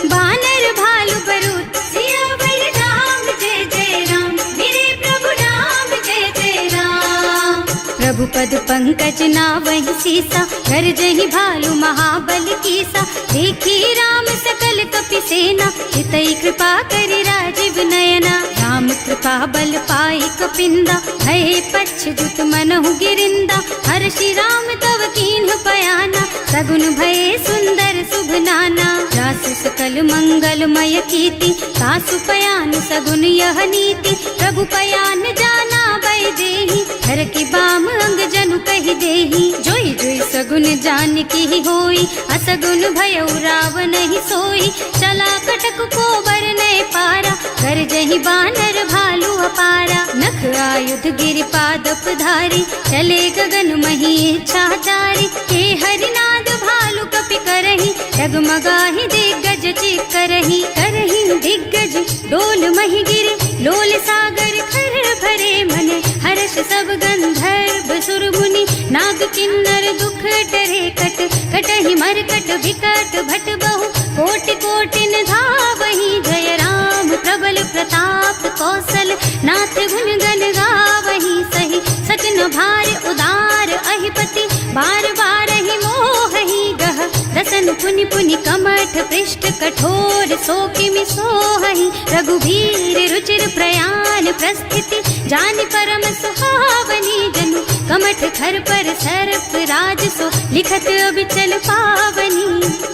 Speaker 1: बानर भालु बरूथ। सियावर राम, जय जय राम मेरे प्रभु राम, जय जय राम। प्रभु पद पंकज नावहि सीसा, गरजहि भालु महाबल कीसा। देखी राम सकल कपि सेना, चितई कृपा करि राजीव नयना। राम कृपा बल पाई कपिंदा, भय पच्छ जुत मनहु गिरिंदा। हर्षि राम तव कीन्ह पयाना, सगुन भय सुंदर शुभ नाना। जासु सकल मंगलमय कीर्ति, तासु पयान सगुन यह नीति। प्रभु पयान जाना भय देहि, हर की बाम अंग जनु कहि देहि। जोई जोई सगुन जान की होई, असगुन भयउ रावण ही सोई। चला कटक को बरनै पारा, कर जहि बानर भालु अपारा। नख आयुध गिरि पादप धारी, चले गगन मही इच्छाचारी। के हरिनाद भालु कपि करही, डगमगाहि दिग्गज चित करही। करही दिग्गज डोल मही गिरे, लोल सागर खर भरे मने। हर्ष सब गंधर्व सुर मुनि, नाग किन्नर दुख टरे कट। कटहि मरकट विकट भट बहु, कोटि कोटिन धावहि। जय राम प्रबल प्रताप कौशल, नाथ गुण गण गावहि। सही सकन भार उदार अहिपति, बार बार ही मोहहि गह। दसन पुनि पुनि कमठ पृष्ठ, कठोर सो किमि सोहहि। रघुवीर रुचिर प्रयाण प्रस्थिति, जानि परम सुहावनी। जनु कमठ खर पर सर्प राज सो, लिखत अबिचल पावनी।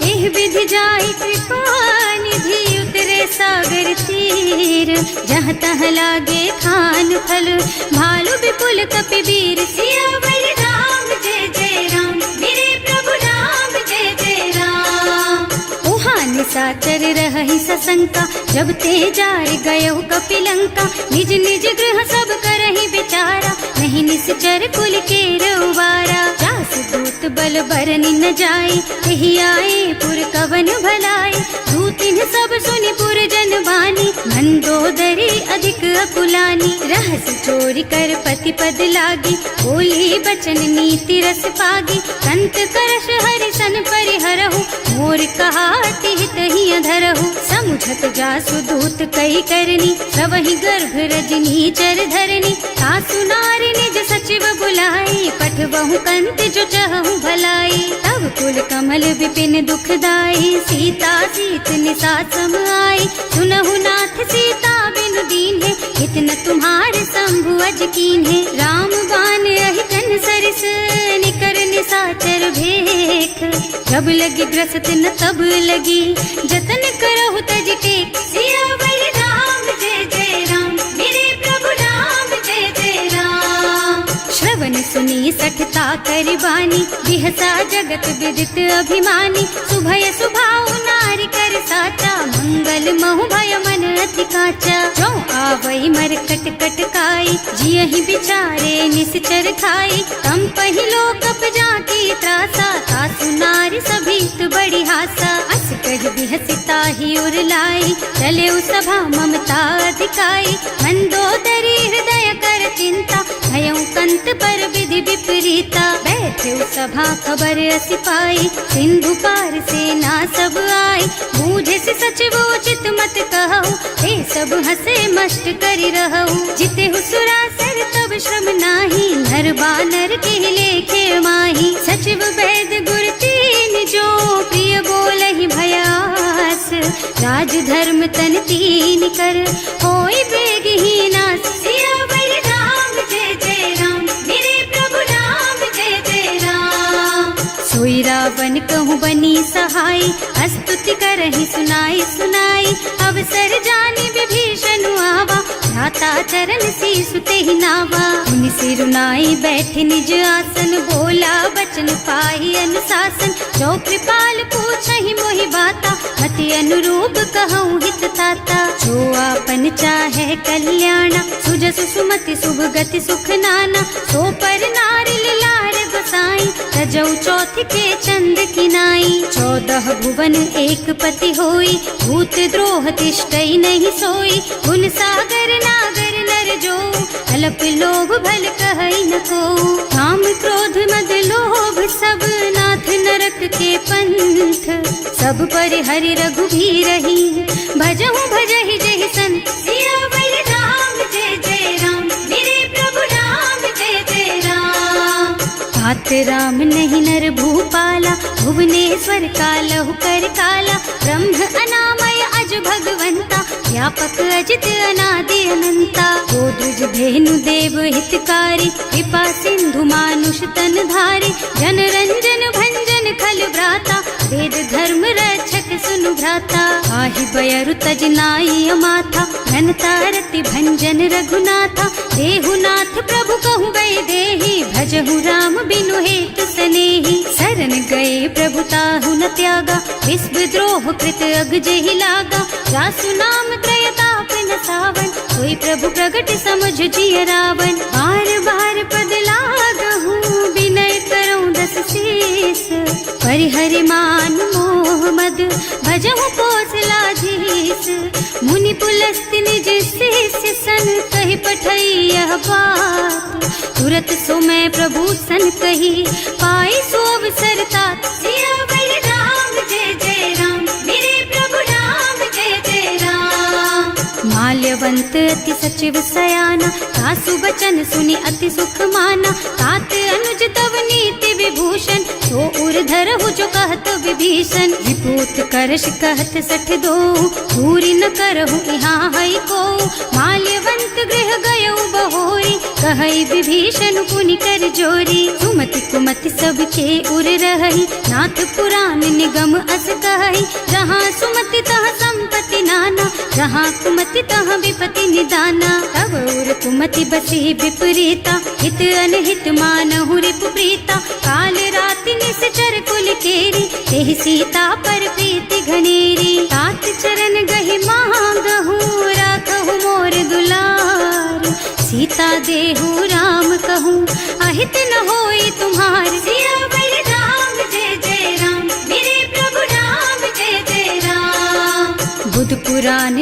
Speaker 1: एह विधि जाय कृपा निधि, उतरे सागर तीर। जहाँ तह लागे खान फल, भालु विपुल कपि वीर। सियावर राम, जय जय राम मेरे प्रभु राम, जय जय राम। उहाँ निशाचर रहहि सशंका, जब ते जार गयो कपि लंका। निज निज गृह सब करहि विचारा, नहीं निश्चर कुल के रउवारा। जासु दूत बल बरनि न जाय, एहि आए पुर कवन भलाए। दूत दीन सब सुनि पुरजन बानी, मंदोदरी अधिक अकुलानी। रहस्य चोरी कर पति पद लागी, बोली बचन नीति रस पागी। कंत करश हरि सन परिहरहु, मोर कहाति हित ही अधरहु। समुझत जासु दूत कई करनी, सबहि गर्भ रजनी चर धरनी। सासु नारी निज सचिव बुलाई, पठबहु कंत जो चहु भलाई। तब कुल कमल विपिन दुखदाई, सीता सीत निसा सम आई। सुनहु नाथ सीता बिनु दीन है, इतना तुम्हारे शंभु अज कीन है। राम बान अहितन सरिस, निकर निसाचर भेख। जब लगी ग्रसत न तब लगी, जतन करहु तज टेक। सियावर राम जय जय राम, मेरे प्रभु राम जय जय राम। श्रवण सुनी सठता करबानी, बिहसा जगत विदित अभिमानी। सुभय सुभाउ नारी कर साचा, मंगल महु भय मन अति काचा। जो आवई मर कट कट काई, जियहि विचारे निश्चर खाई। तम पहिलो कप जाकी त्रासा, सासु नारी सभीत बड़ी हासा। अस कह बिहसिता ही उर लाई, चले सभा ममता अधिकाई। मंदोदरी हृदय कर चिंता, भयउ कंत पर विधि विपरीता। बैठे सभा खबर असी पाई, सिंधु पार सेना सब आई। बूझे से सचिव उचित मत कहु, हे सब हसे मस्त करि रहु। जिते हुसुरासर तब श्रम नाही, नर बानर के लेखे माही। सचिव वैद गुर तीन जो, प्रिय बोलहि भयास। राज धर्म तन तीन कर, होई बेगहि नास। सियावर राम जय जय राम, मेरे प्रभु राम जय जय राम। सोई रावण कहूँ बनी सहाय, स्तुति करहि सुनाई सुनाई। अवसर जानी विभीषण आवा, भ्राता चरण शीस तेहि नावा। मुनि सिरुनाई बैठे निज आसन, बोला बचन पाहि अनुशासन। जो कृपाल पूछहि मोहि बाता, मति अनुरूप कहूँ हित ताता। जो आपन चाहे कल्याणा, सुजसु सुमति शुभ गति सुख नाना। सो पर नारी लार बसाई, तजौ चौथ के चंद किनाई। 14 भुवन एक पति होई, भूत द्रोह तिष्ठई नहीं सोई। गुण सागर नागर नर जो, अल्प लोभ भल कहई न को। काम क्रोध मद लोभ सब, नाथ नरक के पंथ। सब पर हरि रघुबीरहि, भजहु भजहि जहि संत। सियावर राम जय जय राम, मेरे प्रभु राम जय जय राम। तात राम नहीं नर भूपाला, भुवनेश्वर कालहु कर काला। ब्रह्म अनामय अज भगवंता, व्यापक अजित अनादि अनंता। गोदुज धेनु देव हितकारी, कृपा सिंधु मानुष तन धारी। जन रंजन भंजन खल भ्राता, वेद धर्म रक्षक सुनु भ्राता। आहि बयरु तज नाई माथा, घनता रति भंजन रघुनाथा। देहुनाथ प्रभु कहु गए देहि, भजहु राम बिनु हेतु सनेहि। शरण गए प्रभु ताहु न त्यागा, विश्व द्रोह कृत अग जेहि लागा। जासु नाम त्रयताप न सावन, सोई प्रभु प्रगट समझ जिय रावण। बार बार पद लागहु, विनय करऊं दस शीस। परिहरि मान मोह मद, भजहु कौशलाधीश। मुनि पुलस्त्य निज शिष्य सन, कहि पठई यह बात। तुरत सो मैं प्रभु सन कही, पाई सो अवसर तात। सियावर राम जय जय राम, मेरे प्रभु राम जय जय राम। माल्यवंत अति सचिव सयाना, सासु बचन सुनि अति सुख माना। तात अनुज तव नीति विभूषण, सो उर धरहु जो कहत विभीषण। विपूत करश कहत सठ दो, दूरी न करहु यहाँ हई को। माल्यवंत गृह गयौ बहोरी, कहई विभीषण पुनि कर जोरी। सुमति कुमति सबके उर रहई, नाथ पुराण निगम अस कहई। जहाँ सुमति तहाँ संपत्ति नाना, जहाँ कुमति तहाँ विपति निदाना। तब उर कुमति बसी विपरीता, हित अनहित मानहु रिपु प्रीता। काल राति निश्चर कुल केरी, तेहि सीता पर प्रीति घनेरी। तात चरण गहि मांगहु, राखहु मोर दुलार। सीता देहु राम कहूँ, अहित न होई तुम्हार। सियावर राम जय जय राम, मेरे प्रभु राम जय जय राम।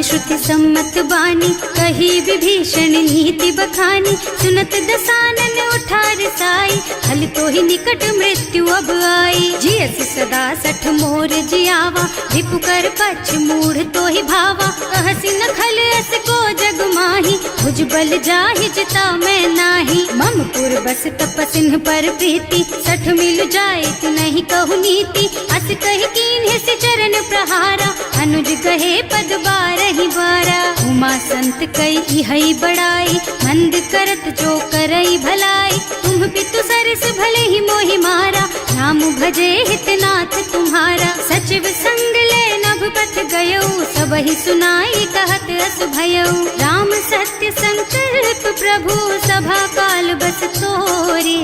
Speaker 1: पुराण श्रुति सम्मत बानी, कही विभीषण नीति बखानी। सुनत दसानन उठा रसाई, हल तो ही निकट मृत्यु अब आई। जियस सदा सठ मोर जियावा, रिपु कर पछ मूढ़ तो ही भावा। कहसी न खल अस को जग माही, भुज बल जाहि जिता मैं नाही। मम पुर बस तपसिन्ह पर प्रीति, सठ मिल जाए तु नहीं कहु नीति। अस कही कीन्ह से चरण प्रहारा, अनुज कहे पद बारहि बारा। उमा संत कई इहई बड़ाई, मंद करत जो करई भलाई। तुम पितु सरस भले ही मोहि मारा, नाम भजे हितनाथ तुम्हारा। सचिव संग ले नभ पथ गयो, सबहि सुनाई कहत अस भयो। राम सत्य संकल्प प्रभु, सभा काल बस तोरे।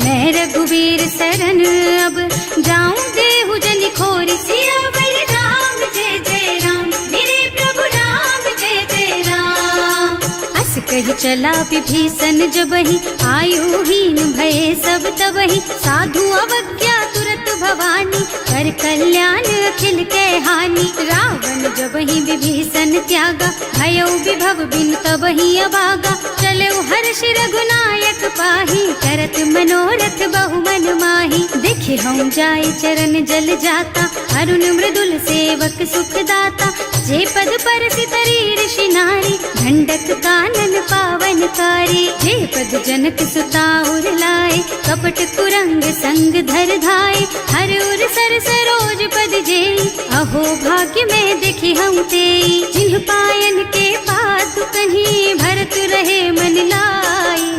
Speaker 1: मैं रघुवीर सरन अब, जाऊं देहु जनि खोरि। सियावर राम जय जय राम, मेरे प्रभु राम जय जय राम। अस कही चला विभीषण जबहि, आयुहीन भये सब तबहि। साधु अवज्ञा तुरत भवानी, कर कल्याण अखिल के हानि। रावण जबहि विभीषण त्यागा, भयो विभव बिनु तबहि अभागा। चलो हर्ष रघुनायक पाहि, करत मनोरथ बहु मन माहि। देखे हम जाय चरण जल जाता, अरुण मृदुल सेवक सुख दाता। जे पद पर सितरी ऋषि नारी, ढंडक कानन पावन कारी। जे पद जनक सुता उर लाए, कपट कुरंग संग धर धाय। हर उर सर सरोज पद जेई, अहो भाग्य में देखी हम तेई। जिन्ह पायन के पातु कहीं, भरत रहे मन लाई।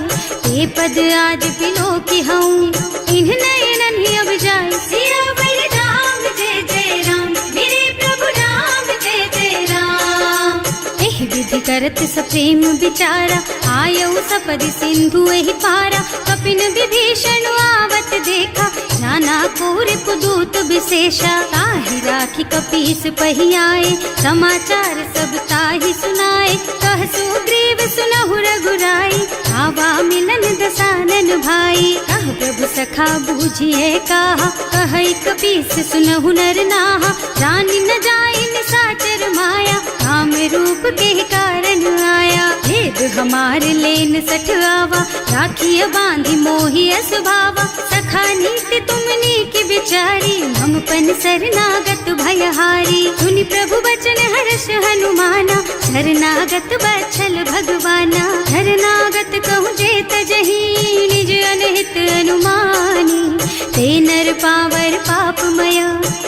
Speaker 1: ते पद आज बिलो की हूँ, इन्ह नयनन ही अब जाए। सियावर राम जय जय राम, मेरे प्रभु राम जय जय राम। एह विधि करत सप्रेम विचारा, आयऊ सपदि सिंधु एहि पारा। कपिन विभीषण आवत देखा, नाना कोर कुदूत विशेषा। ताहि राखी कपीस पहि आए, समाचार सब ताहि सुनाए। कह सुग्रीव सुनहु रघुराई, आवा मिलन दसानन भाई। कह प्रभु सखा बूझिए कहा, कहई कपीस सुनहु नर नाहा। जानि न जाय निसाचर माया, काम रूप के कारण आया। भेद हमार लेन सठ आवा, राखिय बांधि मोहि असुभावा। सखा नीति तुमनी की विचारी, हम पन शरणागत भयहारी। सुनि प्रभु बचन हर्ष हनुमाना, शरणागत बछल भगवाना। शरणागत कहूँ जेत जही, निज अनहित अनुमानी। ते नर पावर पापमय,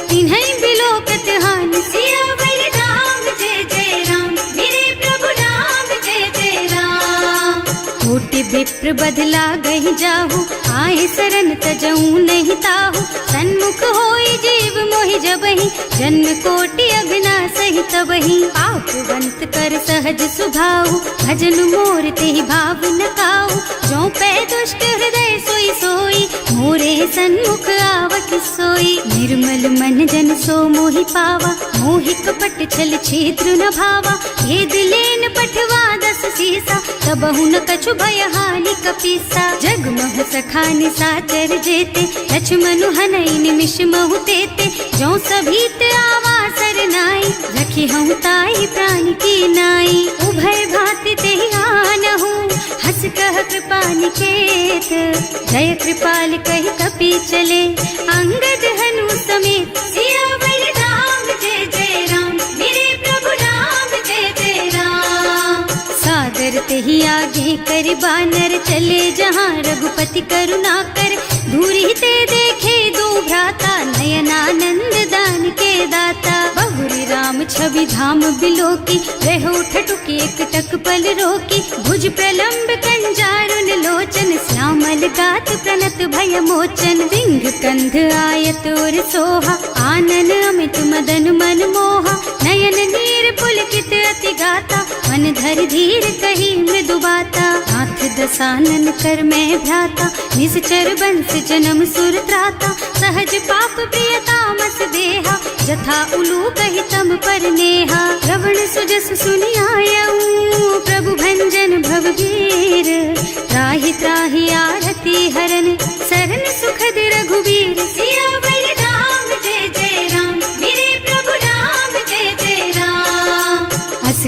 Speaker 1: तिन्है बिलोकत हानि। सियावर राम जय जय राम, मेरे प्रभु राम जय जय राम। कोटि विप्र बदला गहि जाहु, आए शरण तजऊ नहीं ताहु। सन्मुख होई जीव मोहि जबहि, जन्म कोटि अघनासहि तबहि। पापवंत कर सहज सुभाऊ, भजन मोर तेहि भाव न काऊ। जो पै दुष्ट हृदय सोई सोई, मोरे सन्मुख आवत सोई। निर्मल मन जन सो मोहि पावा, मोहि कपट छल छिद्र न भावा। भेद लेन पठवा दस सीसा, तबहु न कछु भय हानि कपीसा। जगमह सखा निसाचर जेते, लक्ष्मनु हनई निमिष महु तेते। जो सभीत आवा सरनाई, रखी हूँ ताई प्राण की नाई। उभय भांति तेहि आनहु, हस कह कृपा निकेत। जय कृपाल कहि कपि चले, अंगद हनु समेत। सियावर राम जय जय राम, मेरे प्रभु राम जय जय राम। सादर तेहि आगे कर बानर, चले जहाँ रघुपति करुणा कर। दूरी ते देखे दो भ्राता, नयनानंद दान के दाता। बहुरी राम छवि धाम बिलोकी, रहो ठठुकी एक टक पल रोकी। भुज प्रलंब कंजारुन लोचन, श्यामल गात प्रणत भय मोचन। सिंह कंध आयत और सोहा, आनन अमित मदन मन मोहा। नयन नीर पुलकित अति गाता, मन धर धीर कही मृदु बाता। नाथ दसानन कर मैं भ्राता, निश्चर बंस जन्म सुर त्राता। सहज पाप प्रियतामस देहा, जथा उलू कहि तम पर नेहा। श्रवण सुजस सुनि आयऊ, प्रभु भंजन भवभीर। त्राहि त्राहि आरती हरन, सरन सुखद रघुवीर। सियावर राम जय जय राम, मेरे प्रभु राम जय जय राम। अस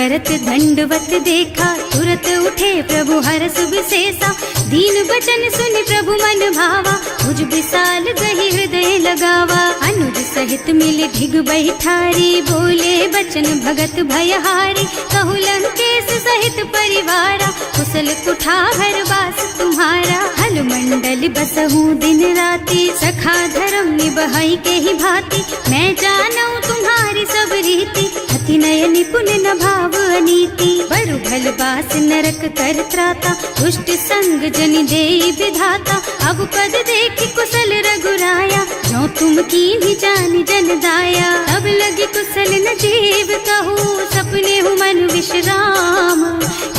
Speaker 1: करत दंडवत देखा, तुरत उठे प्रभु हरस विशेषा। दीन बचन सुनि प्रभु मन भावा, मुझ विशाल गही हृदय लगावा। अनुज सहित मिल ढिग बैठारी, बोले बचन भगत भयहारी। कहु लंकेश सहित परिवारा, कुशल कुठार वास तुम्हारा। हल मंडल बसहु दिन राति, सखा धर्म निबहाई के ही भांति। मैं जानू तुम्हारी सब रीति, अति नय निपुण न भाव अनीति। बरु भल बास नरक कर त्राता, दुष्ट संग जनि देई विधाता। अब पद देखि कुशल रघुराया, जो तुम कीन्ही जानि जन दाया। अब लगी कुशल न जीव कहू, सपने हूँ मन विश्राम।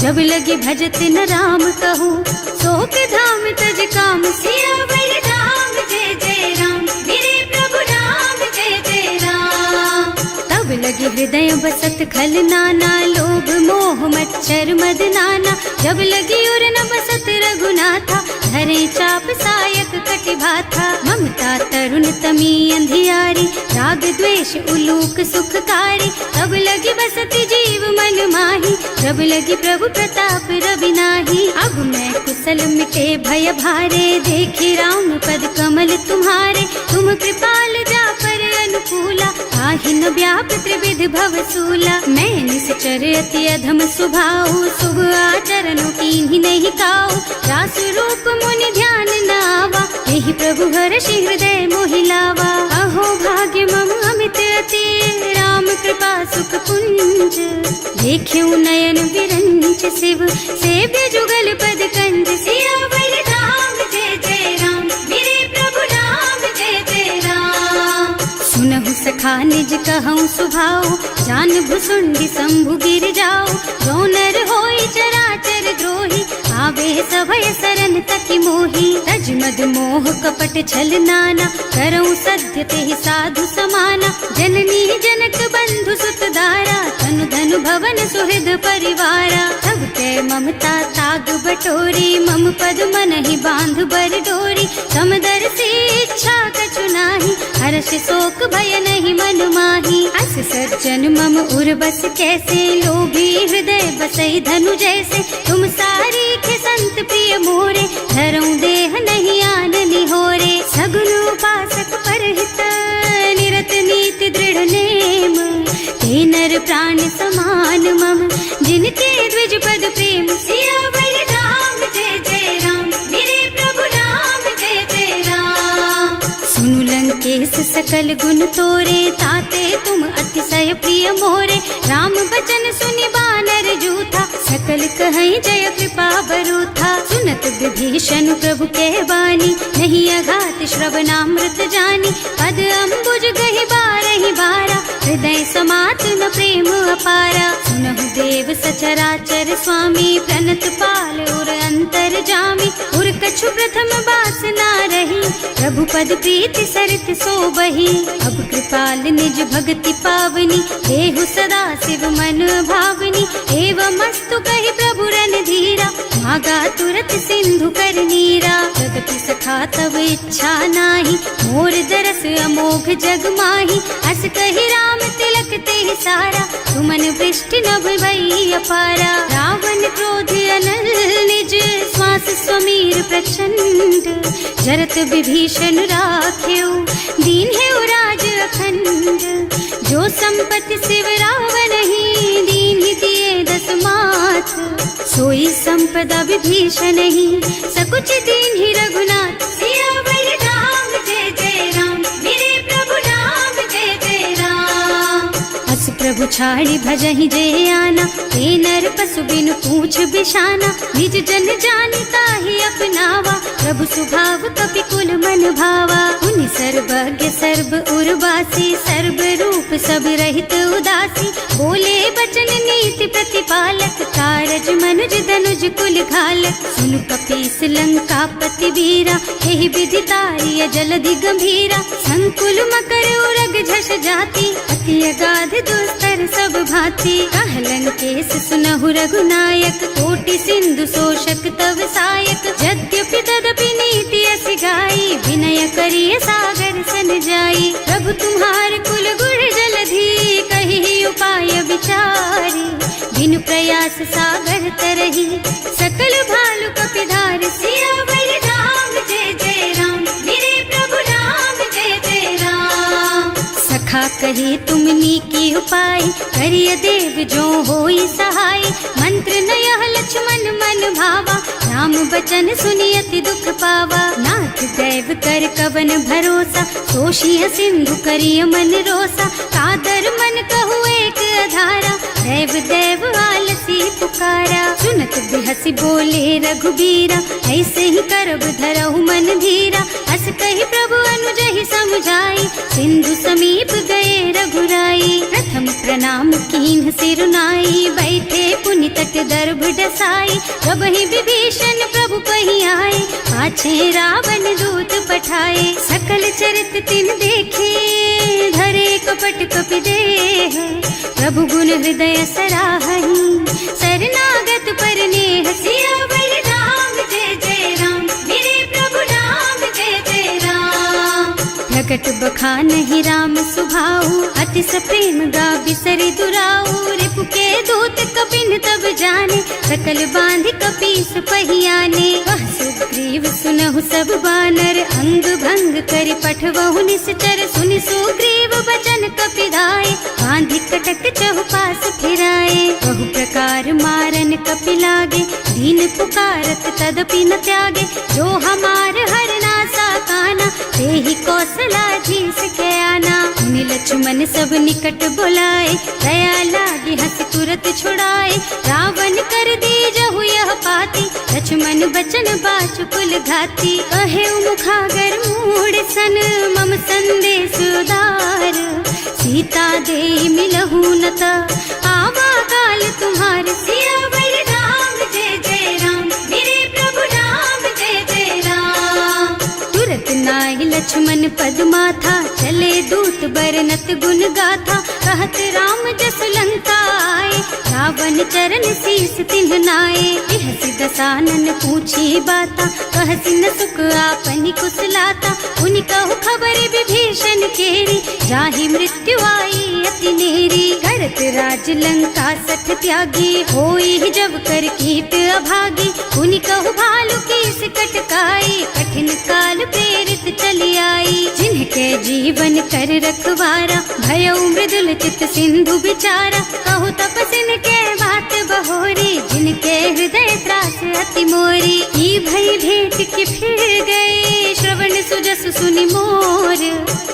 Speaker 1: जब लगी भजत न राम कहू, शोक धाम तज काम। सियावर राम जय जय राम, मेरे प्रभु राम जय जय राम। तब लगी हृदय बसत खल नाना, लोभ मोह मच्छर मद नाना। जब लगी उर न बसत रघुनाथा, धरे चाप सायक कटिभाथा। ममता तरुण तमी अंधियारी, राग द्वेष उलूक सुखकारी। तब लगी बसती जीव मन माही, जब लगी प्रभु प्रताप रवि नाही। अब मैं कुशल मिटे भय भारे, देखी राम पद कमल तुम्हारे। तुम कृपाल जा पर अनुकूला, आहि न व्याप त्रिविध भव सूला। मैं निश्चर अति अधम स्वभाव, शुभ आचरण कीन्ही नहीं काऊ। रास रूप मुनि ध्यान न आवा, यही प्रभु हर्षि हृदय मोहि लावा। अहो भाग्य मम अमित अति, राम कृपा सुख पुंज। देख्यऊ नयन विरंच शिव, सेव्य जुगल पद कंज। सियावर राम जय जय राम, मेरे प्रभु राम जय जय राम। सुनहु सखा निज कहऊँ सुभाऊ, जान भुसुंडी शंभु गिर जाऊ। जो नर होई चराचर द्रोही, आवे सभय सरन तकी मोही। तज मद मोह कपट छल नाना, करऊँ सत्य तेहि साधु समाना। जननी जनक बंधु सुत दारा, तनु धनु भवन सुहृद परिवारा। तब ते ममता ताग बटोरी, मम पद मन ही बांध बर डोरी। समदर्शी इच्छा कछु नाही, हर्ष शोक भय नहीं मन माही। अस सज्जन मम उर बस कैसे, लोभी हृदय बसई धनु जैसे। तुम सारी के संत प्रिय मोरे, धरऊं देह नहीं आन निहोरे। सगुन उपासक परहित, निरत नीति दृढ़ नेम। ते नर प्राण समान मम, जिनके द्विज पद प्रेम। सियावर राम जय जय राम, मेरे प्रभु राम जय जय राम। सुनु लंकेश सकल गुण तोरे, ताते तुम अतिशय प्रिय मोरे। राम बचन सुनि बानर जूथा, सकल कहई जय कृपा बरूथा। सुनत विभीषण प्रभु के बानी, नहीं अघात श्रवणामृत जानी। पद अम्बुज गहि बारहि बारा, हृदय समात न प्रेम अपारा। सुनहु देव सचराचर स्वामी, प्रणत पाल उर अंतर जामी। उर कछु प्रथम बास ना रही, प्रभु पद प्रीति सरित सोबही। अब कृपाल निज भक्ति पावनी, देहु सदा शिव मन भावनी। एवं मस्तु कहि प्रभु रन धीरा, मागा तुरत सिंधु कर नीरा। जगति सखा तब इच्छा नाही, मोर दरस अमोघ जग माही। अस कहि राम तिलक तेहि सारा, तुमन वृष्टि नभ भई अपारा। रावण क्रोध अनल निज, श्वास स्वमीर प्रचंड। जरत विभीषण राख्यो, दीन है राज अखंड। जो संपत्ति शिव रावण ही, दीन ही दिए दस माथ। सोई संपदा विभीषण ही, सकुच दीन ही रघुनाथ। सियावर राम जय जय राम, मेरे प्रभु राम जय जय राम। अस प्रभु छाड़ी भजहि जय आना, ते नर पशु बिनु पूछ बिशाना। निज जन जानि ताहि अपनावा, प्रभु स्वभाव कपि कुल मन भावा। उनि सर्वज्ञ सर्व उर्वासी, सर्व रूप सब रहित उदासी। बोले बचन नीति प्रतिपालक, कारज मनुज धनुज कुल घालक। सुनु कपीस लंका पति वीरा, यही विधि तारिय जलधि गंभीरा। संकुल मकर उरग झष जाति, अति अगाध दुस्तर सब भांति। कह लंकेश सुनहु रघुनायक, कोटि सिंधु शोषक तव सायक। यद्यपि तदपि नीति अस गाई, विनय करिय सागर सन जाई। प्रभु तुम्हार कुल गुण जलधि, कहि उपाय विचारी। प्रयास सागर तरही, सकल भालु कपिधार सियावर राम जय जय राम, मेरे प्रभु राम जय जय राम। सखा कहे तुमनी की उपाय, करिय देव जो होई सहाय, मंत्र न यह लक्ष्मण मन भावा, राम बचन सुनि अति दुख पावा। नाथ दैव कर कवन भरोसा, तोषिय सिंधु करिय मन रोसा, कादर मन कहु एक अधारा, देव देव आलसी पुकारा। सुनत बिहसी बोले रघुबीरा, ऐसे ही करब धरहु मन धीरा, अस कही प्रभु अनुजहि समझाई, सिंधु समीप गए रघुराई। प्रथम प्रणाम कीन्ह सिरुनाई, बैठे पुनि तट दर्भ डसाई, जब ही विभीषण प्रभु पही आए, पाछे रावण दूत पठाए। सकल चरित तिन देखे, धरे कपट कपि देह, प्रभु गुण हृदय सराहहि, शरणागत पर नेह। सियावर राम जय जय राम, मेरे प्रभु राम जय जय राम। प्रकट बखानहि राम सुभाऊ, अति सप्रेम गा बिसरि दुराऊ, रिपु के दूत कपिन तब जाने, सकल बांध कपीस पहियाने। वह सुग्रीव सुनहु सब बानर, अंग भंग करि पठवहु निश्चर, सुनि सुग्रीव बचन कपिधाय, बांधि कटक चहुपास फिराए। बहु प्रकार मारन कपि लागे, दीन पुकारत तदपि न त्यागे, जो हमार हरना सा काना, तेहि कौशलाधीश के आना। मुनि लक्ष्मण सब निकट बुलाए, दया लागी हंस तुरत छुड़ाए, रावण कर दीजहु यह पाती, लक्ष्मण बचन बाचु कुल घाती। कहे मुखागर मूढ़ सन, मम संदेश उदार, सीता दे मिलहु नत, आवा काल तुम्हार। सियावर राम जय जय राम, मेरे प्रभु राम जय जय राम। तुरत नाहि लक्ष्मण पद माथा, चले दूत बरनत गुण गाथा, कहत राम जस लंका आए, रावण चरण शीस तिन्ह नाए। बिहसि दसानन पूछी बाता, कहसि न सुख आपनि कुशलाता, उनि कहु खबर विभीषण केरी, जाहि मृत्यु आई अति नेरी। करत राज लंका सठ त्यागी, होई जब कर कीट अभागी, उनि कहु भालु कीस कटकाई, कठिन काल प्रेरित चली आई। जिनके जीवन कर रखवारा, भयउ मृदुल चित सिंधु बिचारा, कहु तपसिन के बात बहोरी, जिनके हृदय त्रास अति मोरी। ई भई भेंट के फिर गए, श्रवण सुजस सुनि मोर,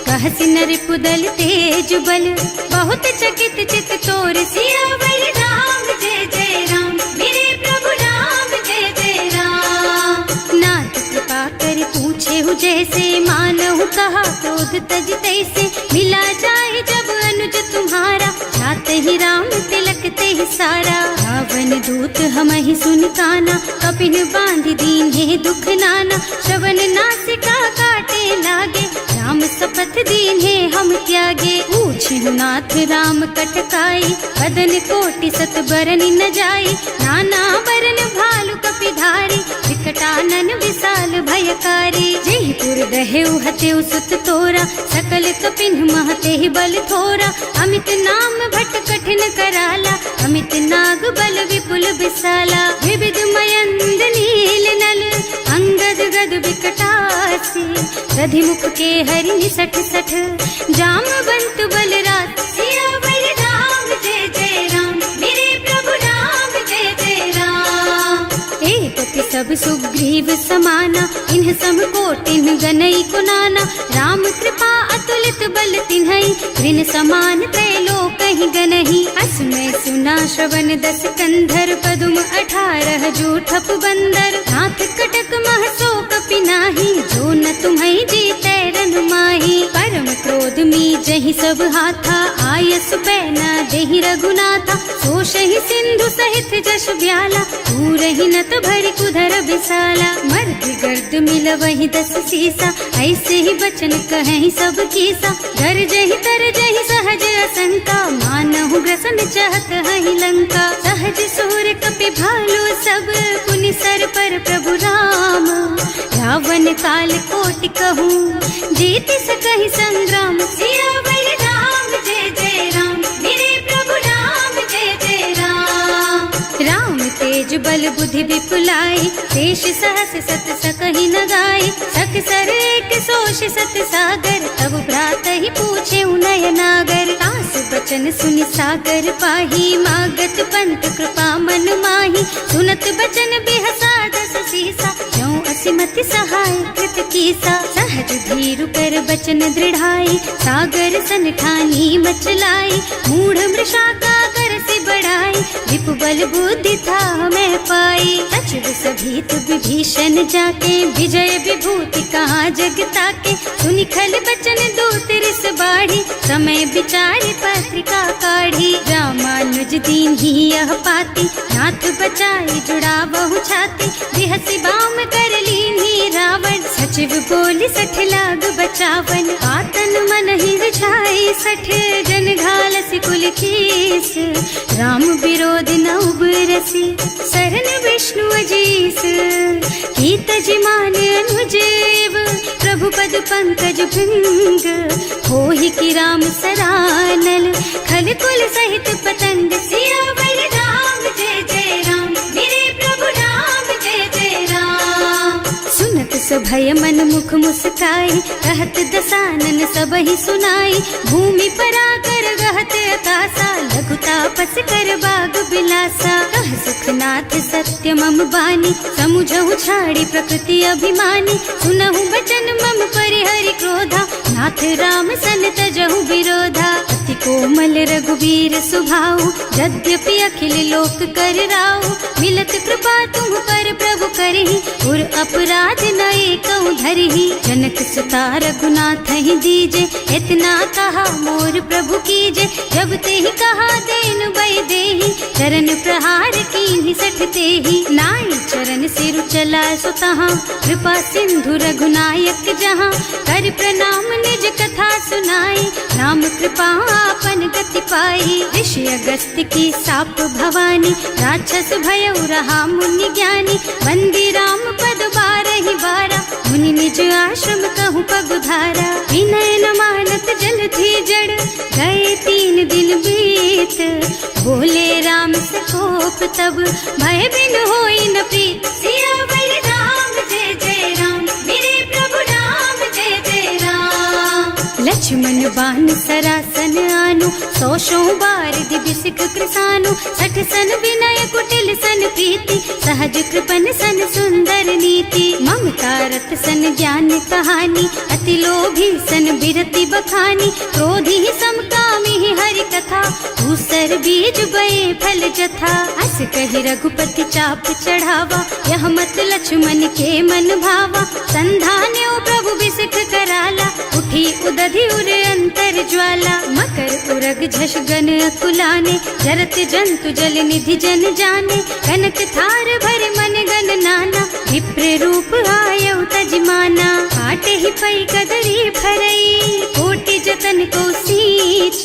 Speaker 1: कहसि नरिपु दल तेज बल, बहुत चकित चित तोर। सियावर राम जय जय राम, मेरे प्रभु राम जय जय राम। नाथ कृपा कर पूछे हु जैसे, मानहु कहा क्रोध तज तैसे, मिला जाए जब अनुज तुम्हारा, जाते ही राम तिलक ते सारा। रावण दूत हमहि सुन काना, कपिन बांधि दीन है दुख नाना, श्रवण नासिका काटे लागे, राम शपथ दीन है हम त्यागे। पूछहु नाथ राम कटकाई, बदन कोटि सत बरन न जाई, नाना बरन भालु कपिधारी, विकटानन विशाल भयकारी। जेहि पुर दहेउ हतेउ सुत तोरा, सकल कपिन महते ही बल थोरा, अमित नाम भट कठिन कराला, अमित नाग बल विपुल विशाला। विविध मयंद नील नल, अंगद गद विकटासी, दधि मुख के हरि निसठ सठ, जामवंत बलराज। सियावर राम जय जय राम, मेरे प्रभु राम जय जय राम। एक सब सुग्रीव समाना, इन्ह सम कोटिन गनई कुनाना, राम कृपा अतुलित बल तिन्हई, ऋण समान त्रैलोकहि गनहि। अस में सुना श्रवण दस कंधर, पदुम 18 जूठप बंदर, नाथ कटक मह सो कपि नाही, जो न तुम्हई जीतै रन माही। परम क्रोध मी जहि सब हाथा, आयस पैना देहि रघुनाथा, सोषहि सिंधु सहित जश ब्याला, पूरहि नत भरि कुधर विशाला। मर्द गर्द मिलवहि 10 सीसा, ऐसे ही बचन कहें सब कीसा, गरजहि तरजहि सहज असंका, मानहु ग्रसन चाहत हहि लंका। सहज सूर कपि भालु सब, पुनि सर पर प्रभु राम, रावण काल कोटि कहूँ, जीत सकहि संग्राम। सियावर राम जय जय राम, मेरे प्रभु राम जय जय राम। तेज बल बुद्धि विपुलाई, शेष सहस सत सकहि न गाय, सख सर एक सोष सत सागर, तब भ्रात ही पूछे उनय नागर। तास बचन सुनि सागर पाही, मागत पंत कृपा मन माही, सुनत बचन बिहसा दस सीसा, ज्यों असिमति सहाय कृत कीसा। सहज धीरु कर बचन दृढ़ाई, सागर सन ठानी मचलाई, मूढ़ मृषा का कर से बढ़ाई, विपु बल बुद्धि था मैं पाई। सचिव सभीत विभीषण जाके, विजय विभूति कहाँ जग ताके, सुनि खल बचन दूत रिस बाढ़ी, समय विचारि पत्रिका काढ़ी। रामानुज दीन ही यह पाती, नाथ बचाई जुड़ावहु छाती, बिहसी बाम कर लीन्ही रावण, सचिव बोली सठ लाग बचावन। आतन मन ही रिझाई सठ, जन घालसी कुल कीस, राम विरोध न उबरसी, सरन विष्णु अजीस। कीत जिमान अनुजेव, प्रभु पद पंकज भृंग, होहि की राम सरानल, खल कुल सहित पतंग। सियावर राम जय जय राम, मेरे प्रभु राम जय जय राम। सुनत सभय मन मुख मुस्काई, कहत दसानन सबहि सुनाई, भूमि पराकर गहत अकासा, लघु तापस कर बाग बिलासा। कह सुखनाथ सत्य मम बानी, समुझहु छाड़ी प्रकृति अभिमानी, सुनहु बचन मम परिहरि क्रोधा, नाथ राम सन तजहु विरोधा। अति कोमल रघुवीर सुभाऊ, यद्यपि अखिल लोक कर राऊ, मिलत कृपा तुम पर प्रभु करहि, उर अपराध न एकहु धरहि। जनक सुता रघुनाथ ही दीजे, इतना कहा मोर प्रभु कीजे, जब ते ही कहा देन बई देहि, चरण प्रहार कीन्हि सठ तेहि। नाई चरण सिरु चला सो तहाँ, कृपा सिंधु रघुनायक जहाँ, कर प्रणाम निज कथा सुनाई, राम कृपा आपन गति पाई। ऋषि अगस्त्य की साप भवानी, राक्षस भयउ रहा मुनि ज्ञानी, बंदी राम पद बारहि बारा, मुनि निज आश्रम कहूँ पगुधारा। विनय न मानत जल थी जड़, गए 3 दिन बीत, बोले राम से कोप तब, भय बिन होई न प्रीत। सियावर राम जय जय राम, मेरे प्रभु राम जय जय राम। लक्ष्मण बान सरासन आनु, 100 बार दिव्य सिख कृसानु, 60 सन विनय कुटिल सन प्रीति, सहज कृपन सन सुंदर नीति। ममता रत सन ज्ञान कहानी, अति लोभी सन बिरति बखानी, क्रोधी समकामी हरि कथा, दूसर बीज बये फल जथा। अस कहि रघुपति चाप चढ़ावा, यह मत लक्ष्मण के मन भावा, संधान्यो प्रभु बिसिख कराला, उठी उदधि उर अंतर ज्वाला। मकर उरग झष गन अकुलाने, जरत जंतु जल निधि जन जाने, कनक थार भर मन गन नाना, विप्र रूप आयउ तजमाना। काटे ही पई कदरी फरई, कोटि जतन को सींच,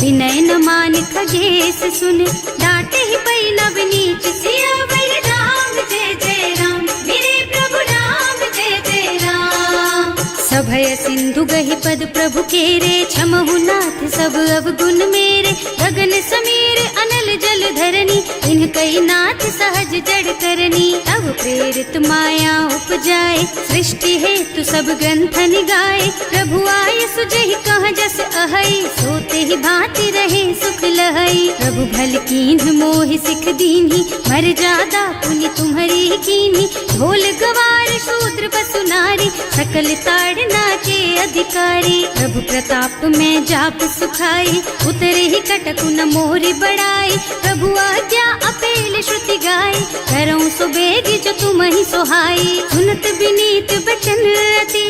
Speaker 1: विनय न मान खगेश सुन, डांटे ही पई नव नीच। सियावर राम जय जय राम, मेरे प्रभु राम जय जय राम। सभय सिंधु गहि पद प्रभु केरे, क्षमहु नाथ सब अवगुण मेरे, गगन समीर अनल जल धरनी, इनकई नाथ सहज जड़ करनी। तब प्रेरित माया उपजाए, सृष्टि हेतु सब ग्रंथ निगाए, प्रभु आय सुजहि कह जस अहै, सोते ही भांति रहे सुख लहै। प्रभु भल कीन्ह मोहि सिख दीन्ही, मर जादा पुनि तुम्हरी कीन्ही, ढोल गवार शूद्र पशु नारी, सकल ताड़ना के अधिकारी। प्रभु प्रताप में जाप सुखाई, उतरे ही कटकु न मोरि बड़ाई, प्रभु आज्ञा अपेल श्रुति गाय, करऊं सो बेगी जो तुम ही सोहाई। सुनत विनीत बचन अति,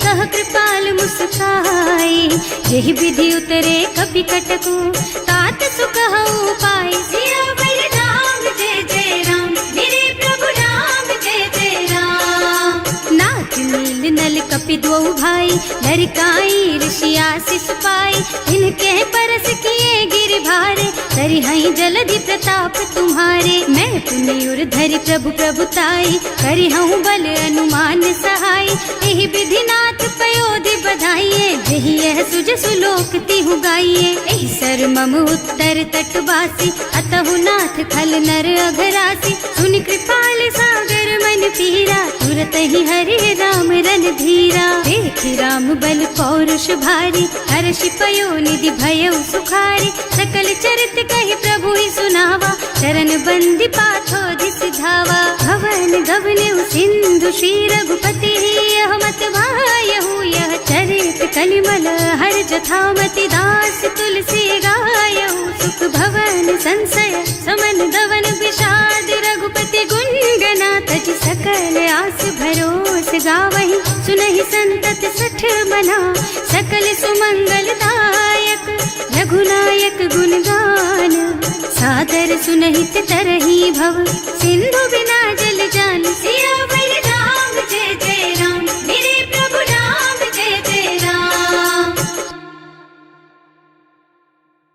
Speaker 1: कह कृपाल मुस्काई, यही विधि उतरे कपि कटकु, तात सुकहु पाई। सियावर राम जय जय राम, मेरे प्रभु राम जय जय राम। नाथ नील नल कपि द्वौ भाई, लरिकाई ऋषि आशीष पाई, इनके परस किए गिर भारे, तरिहई जलधि प्रताप तुम्हारे। मैं पुनि उर धरि प्रभु प्रभुताई, करिहऊँ बल अनुमान सहाय, एहि विधिनाथ पयोधि बधाइए, जहि यह सुज सुलोक तिहु गाइए। एहि कर मम उत्तर तटवासी, अतहु नाथ खल नर अघरासी। सुनि कृपाल सागर मन पीरा, तुरत ही हरि राम रन धीरा। देखि राम बल पौरुष भारी, हर्षि पयो निधि भयउ सुखारी। सकल चरित कहि प्रभु ही सुनावा, चरण बंदी पाथो दिस धावा। भवन गबनेउ सिंधु श्री रघुपति, यह मत वायहु यह चरित कलिमल हर जथामति। दास तुलसी गायहु, सुख भवन संशय समन दवन विषाद। रघुपति गुण गना तज सकल आस भरोस गावहि। सुनहि संतत सठ मना, सकल सुमंगल दायक। रघुनायक गुण गान, सादर सुनहित तरहि भव। सिंधु